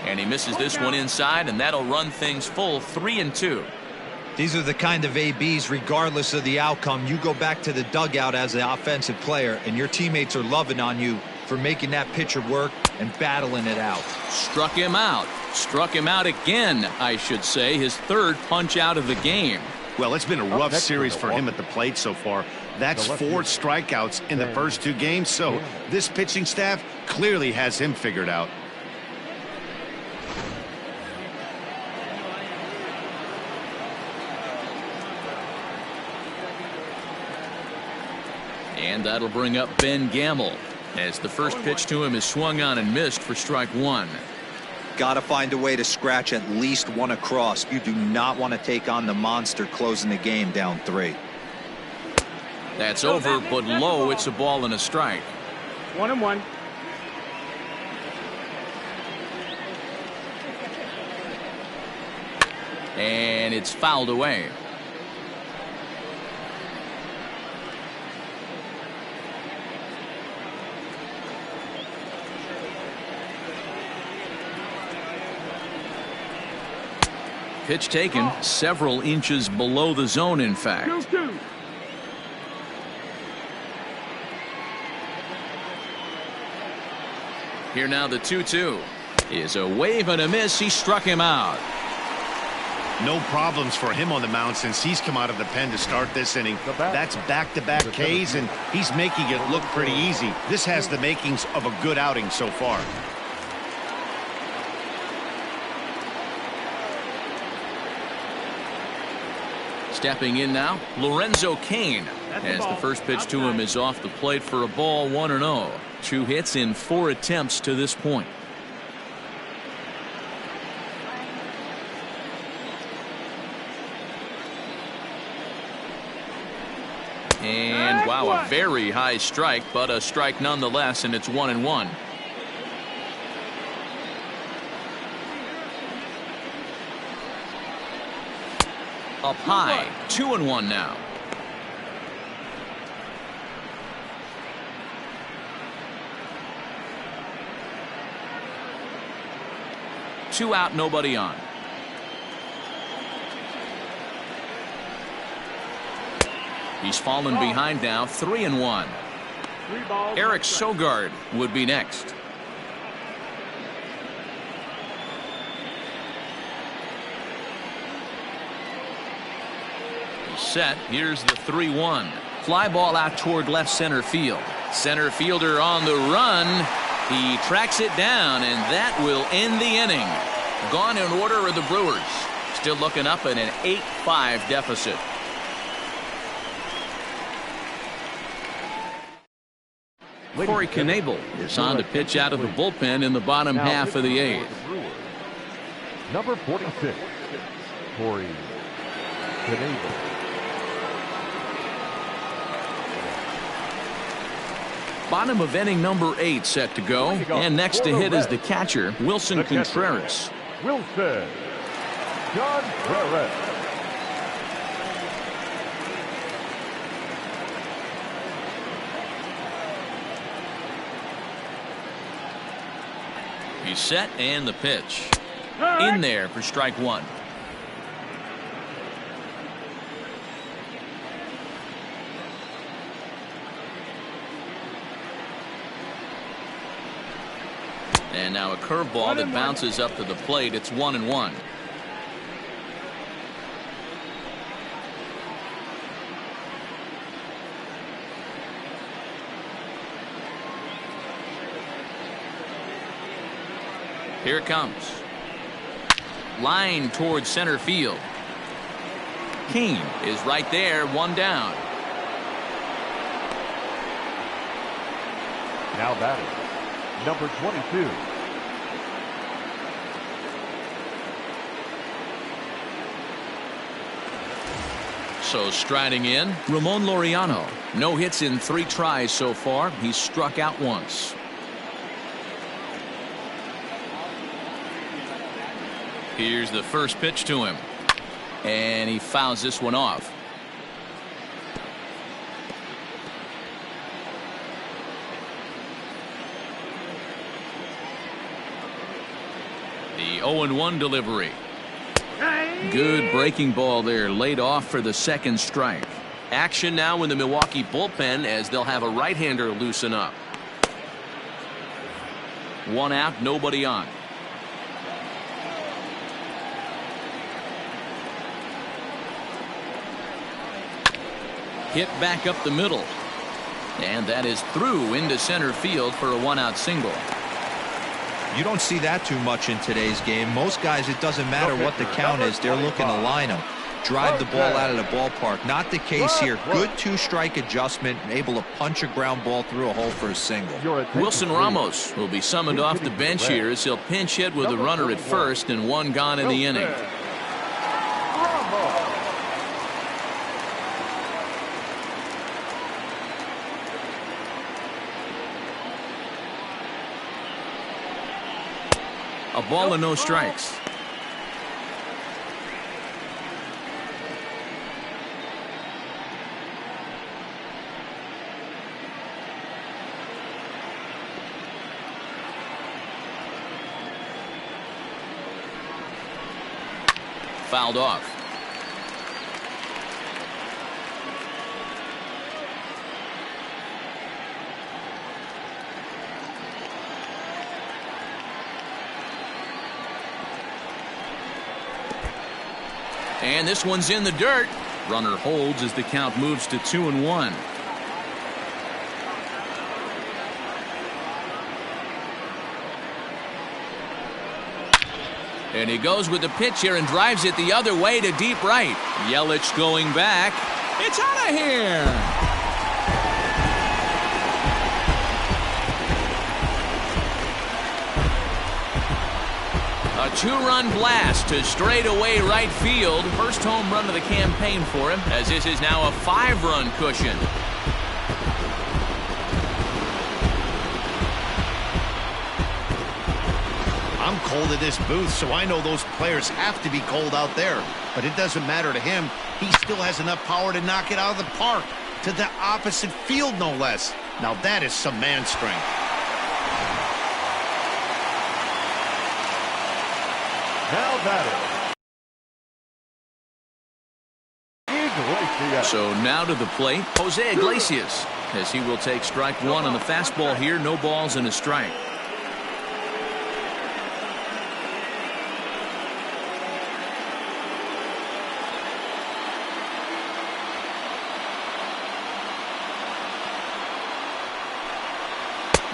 And he misses this one inside, and that'll run things full 3-2. These are the kind of ABs, regardless of the outcome, you go back to the dugout as an offensive player, and your teammates are loving on you for making that pitcher work and battling it out. Struck him out. Struck him out again, I should say. His 3rd punch out of the game. Well, it's been a rough series for him at the plate so far. That's 4 strikeouts in the first 2 games, so this pitching staff clearly has him figured out. And that'll bring up Ben Gamel, as the first pitch to him is swung on and missed for strike 1. Got to find a way to scratch at least 1 across. You do not want to take on the monster closing the game down 3. That's over, but low. It's a ball and a strike. 1-1. And it's fouled away. Pitch taken several inches below the zone, in fact. 2-2. Here now the 2-2 is a wave and a miss. He struck him out. No problems for him on the mound since he's come out of the pen to start this inning. That's back-to-back Ks, and he's making it look pretty easy. This has the makings of a good outing so far. Stepping in now, Lorenzo Cain, as the first pitch to him is off the plate for a ball. 1-0. 2 hits in 4 attempts to this point. And wow, a very high strike, but a strike nonetheless, and it's 1-1. Up high, 2-1 now. Two out, nobody on. He's fallen behind now, 3-1. Eric Sogard would be next. Set. Here's the 3-1. Fly ball out toward left center field. Center fielder on the run. He tracks it down, and that will end the inning. Gone in order are the Brewers. Still looking up at an 8-5 deficit. Corey Knebel is on to pitch out of the bullpen in the bottom half of the 8th. Number 46, Corey Knebel. Bottom of inning number 8 set to go, and next to hit is the catcher, Wilson Contreras. Wilson Contreras. He's set, and the pitch. In there for strike 1. And now a curveball that bounces up to the plate. It's 1-1. Here it comes. Line towards center field. Cain is right there, 1 down. Now batting, number 22. So striding in, Ramon Laureano. No hits in 3 tries so far. He's struck out once. Here's the first pitch to him. And he fouls this one off. The 0-1 delivery. Good breaking ball there, laid off for the second strike. Action now in the Milwaukee bullpen as they'll have a right-hander loosen up. 1 out, nobody on. Hit back up the middle. And that is through into center field for a 1-out single. You don't see that too much in today's game. Most guys, it doesn't matter what the count is. They're looking to line them, drive the ball out of the ballpark. Not the case here. Good 2-strike adjustment, able to punch a ground ball through a hole for a single. Wilson Ramos will be summoned off the bench here as he'll pinch hit with a runner at first and 1 gone in the inning. A ball and no strikes. Fouled off. And this one's in the dirt. Runner holds as the count moves to 2-1. And he goes with the pitch here and drives it the other way to deep right. Yelich going back. It's out of here. A 2-run blast to straightaway right field. First home run of the campaign for him, as this is now a 5-run cushion. I'm cold at this booth, so I know those players have to be cold out there. But it doesn't matter to him. He still has enough power to knock it out of the park. To the opposite field, no less. Now that is some man strength. Now batting, Iglesias. So now to the plate, Jose Iglesias, as he will take strike 1 on the fastball here. No balls and a strike.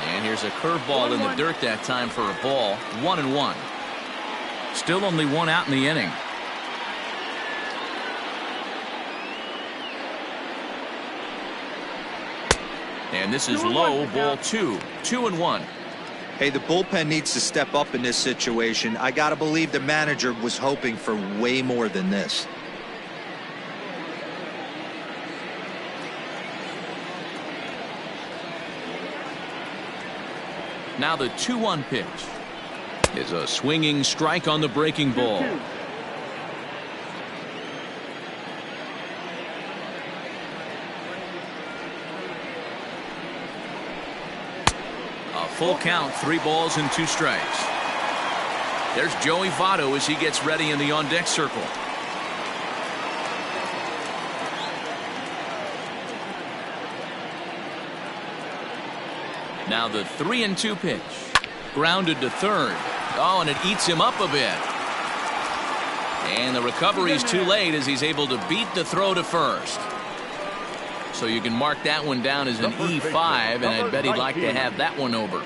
And here's a curveball in the dirt that time for a ball. 1-1. Still only 1 out in the inning. And this is low, ball 2. 2-1. Hey, the bullpen needs to step up in this situation. I got to believe the manager was hoping for way more than this. Now the 2-1 pitch is a swinging strike on the breaking ball. A full count, 3 balls and 2 strikes. There's Joey Votto as he gets ready in the on-deck circle. Now the 3-2 pitch. Grounded to third. Oh, and it eats him up a bit. And the recovery's too late as he's able to beat the throw to first. So you can mark that one down as an E5, and I bet he'd like to have that one over.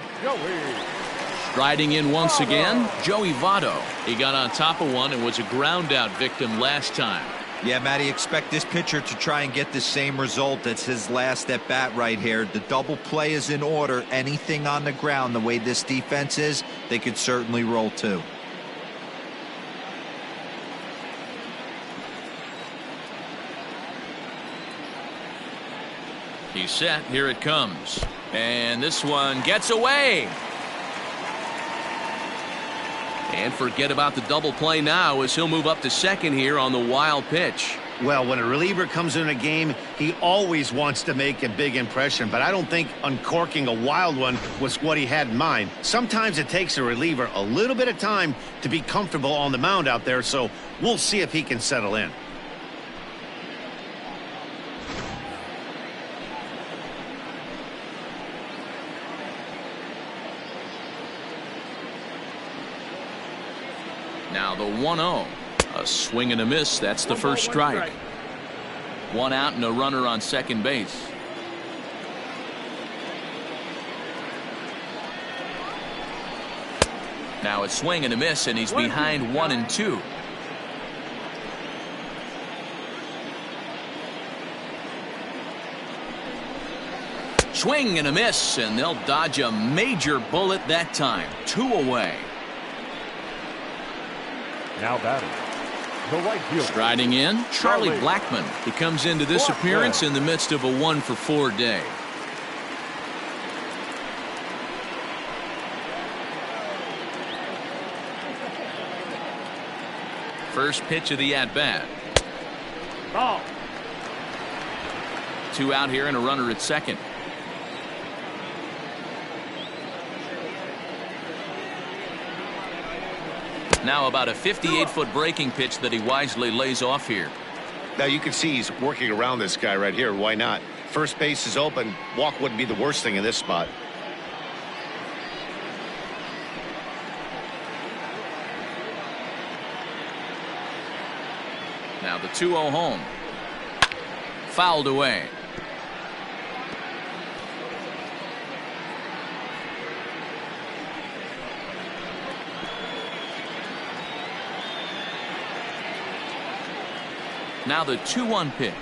Striding in once again, Joey Votto. He got on top of one and was a ground out victim last time. Yeah, Matty, expect this pitcher to try and get the same result as his last at bat right here. The double play is in order. Anything on the ground, the way this defense is, they could certainly roll too. He's set. Here it comes. And this one gets away. And forget about the double play now as he'll move up to second here on the wild pitch. Well, when a reliever comes in a game, he always wants to make a big impression, but I don't think uncorking a wild one was what he had in mind. Sometimes it takes a reliever a little bit of time to be comfortable on the mound out there, so we'll see if he can settle in. Now the 1-0. A swing and a miss. That's the first strike. One out and a runner on second base. Now a swing and a miss, and he's behind 1 and 2. Swing and a miss, and they'll dodge a major bullet that time. 2 away. Now batting, the right fielder. Striding in, Charlie Blackmon. He comes into this appearance in the midst of a 1-for-4 day. First pitch of the at-bat. Ball. 2 out here and a runner at second. Now about a 58-foot breaking pitch that he wisely lays off here. Now you can see he's working around this guy right here. Why not? First base is open. Walk wouldn't be the worst thing in this spot. Now the 2-0 home. Fouled away. Now the 2-1 pitch.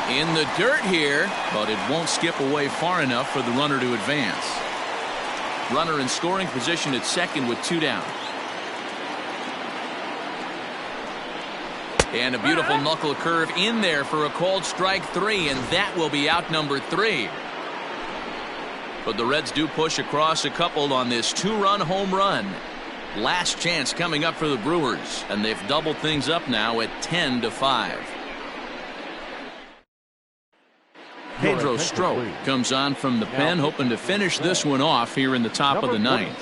In the dirt here, but it won't skip away far enough for the runner to advance. Runner in scoring position at second with 2 down. And a beautiful knuckle curve in there for a called strike 3, and that will be out number 3. But the Reds do push across a couple on this 2-run home run. Last chance coming up for the Brewers, and they've doubled things up now at 10-5. Pedro Strop comes on from the pen, hoping to finish this one off here in the top of the ninth.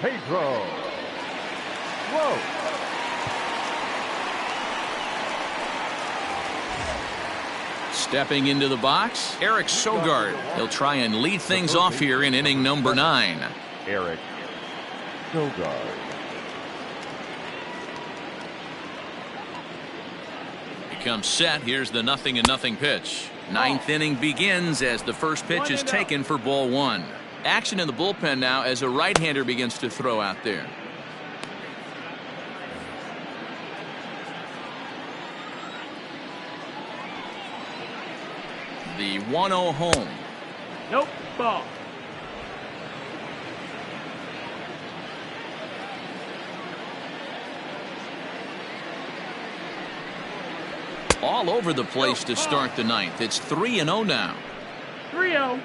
Pedro Strop. Stepping into the box, Eric Sogard. He'll try and lead things off here in inning number 9. Eric Sogard. Becomes set. Here's the 0-0 pitch. Ninth inning begins as the first pitch is taken for ball 1. Action in the bullpen now as a right-hander begins to throw out there. The 1-0 home. Nope. Ball. All over the place to start the ninth. It's 3-0 now. 3-0.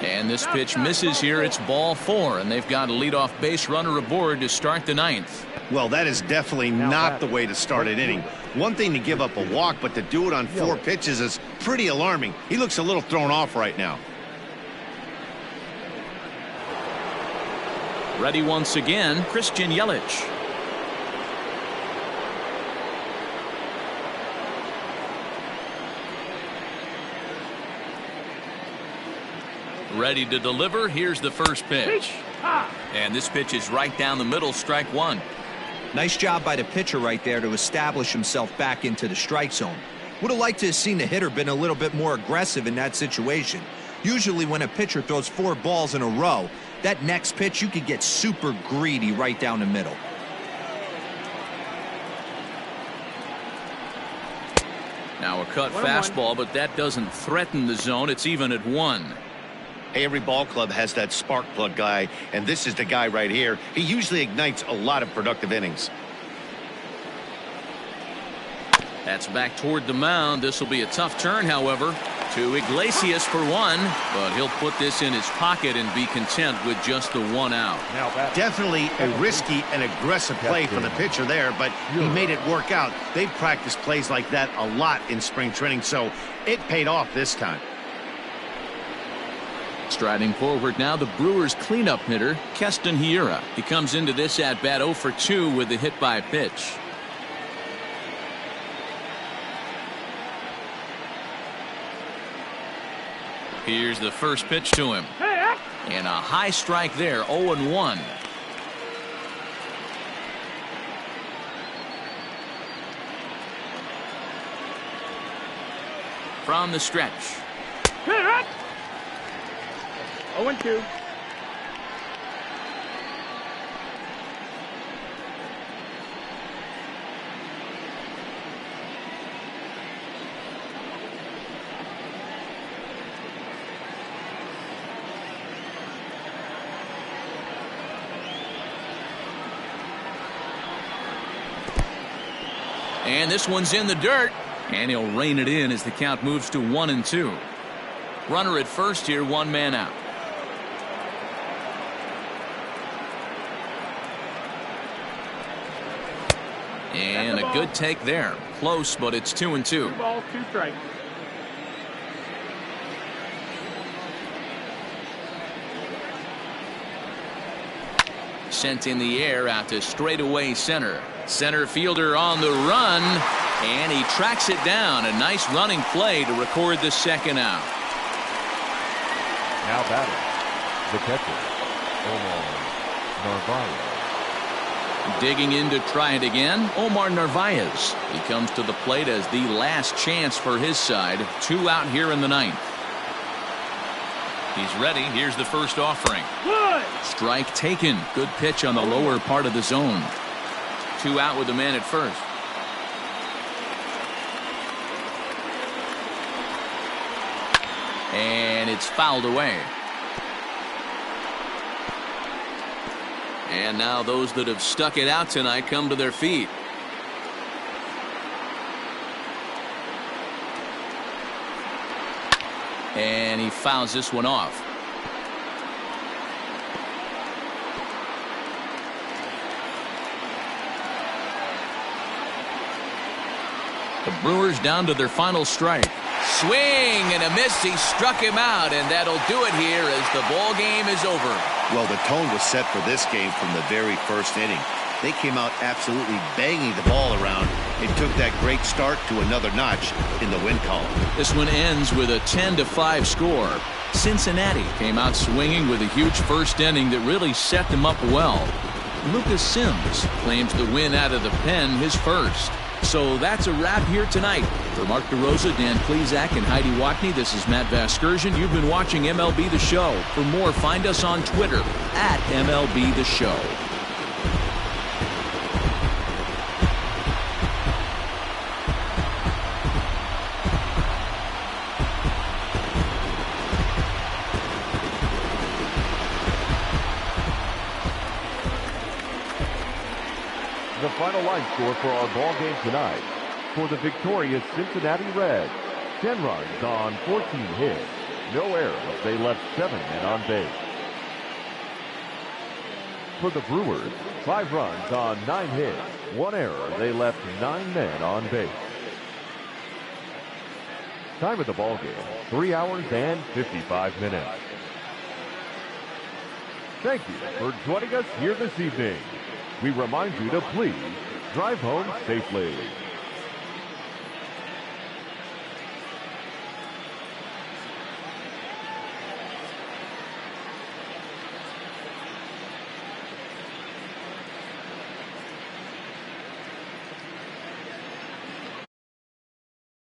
And this pitch misses here. It's ball 4, and they've got a leadoff base runner aboard to start the ninth. Well, that is definitely not the way to start an inning. One thing to give up a walk, but to do it on 4 pitches is pretty alarming. He looks a little thrown off right now. Ready once again, Christian Yelich. Ready to deliver. Here's the first pitch. And this pitch is right down the middle, strike one. Nice job by the pitcher right there to establish himself back into the strike zone. Would have liked to have seen the hitter been a little bit more aggressive in that situation. Usually when a pitcher throws 4 balls in a row, that next pitch you could get super greedy right down the middle. Now a cut fastball, but that doesn't threaten the zone. It's even at 1. Hey, every ball club has that spark plug guy, and this is the guy right here. He usually ignites a lot of productive innings. That's back toward the mound. This will be a tough turn, however, to Iglesias for 1, but he'll put this in his pocket and be content with just the 1 out. Definitely a risky and aggressive play for the pitcher there, but he made it work out. They've practiced plays like that a lot in spring training, so it paid off this time. Striding forward now, the Brewers cleanup hitter, Keston Hiura. He comes into this at-bat 0 for 2 with the hit by pitch. Here's the first pitch to him. And a high strike there, 0-1. From the stretch. 0-2. And this one's in the dirt. And he'll rein it in as the count moves to 1-2. Runner at first here, 1 man out. And a good take there. Close, but it's 2-2. 2 balls, 2 strikes. Sent in the air out to straightaway center. Center fielder on the run, and he tracks it down. A nice running play to record the 2nd out. Now batting, the catcher, Omar Narvaez. Digging in to try it again, Omar Narvaez. He comes to the plate as the last chance for his side. 2 out here in the 9th. He's ready. Here's the first offering. Good. Strike taken. Good pitch on the lower part of the zone. 2 out with the man at first. And it's fouled away. And now those that have stuck it out tonight come to their feet. And he fouls this one off. The Brewers down to their final strike. Swing and a miss. He struck him out, and that'll do it here as the ball game is over. Well, the tone was set for this game from the very first inning. They came out absolutely banging the ball around. It took that great start to another notch in the win column. This one ends with a 10-5 score. Cincinnati came out swinging with a huge first inning that really set them up well. Lucas Sims claims the win out of the pen, his first. So that's a wrap here tonight. For Mark DeRosa, Dan Plesac, and Heidi Watney, this is Matt Vasgersian. You've been watching MLB The Show. For more, find us on Twitter at MLB The Show. The final line score for our ball game tonight. For the victorious Cincinnati Reds, 10 runs on 14 hits, no errors. They left 7 men on base. For the Brewers, 5 runs on 9 hits, 1 error. They left 9 men on base. Time of the ball game, 3 hours and 55 minutes. Thank you for joining us here this evening. We remind you to please drive home safely.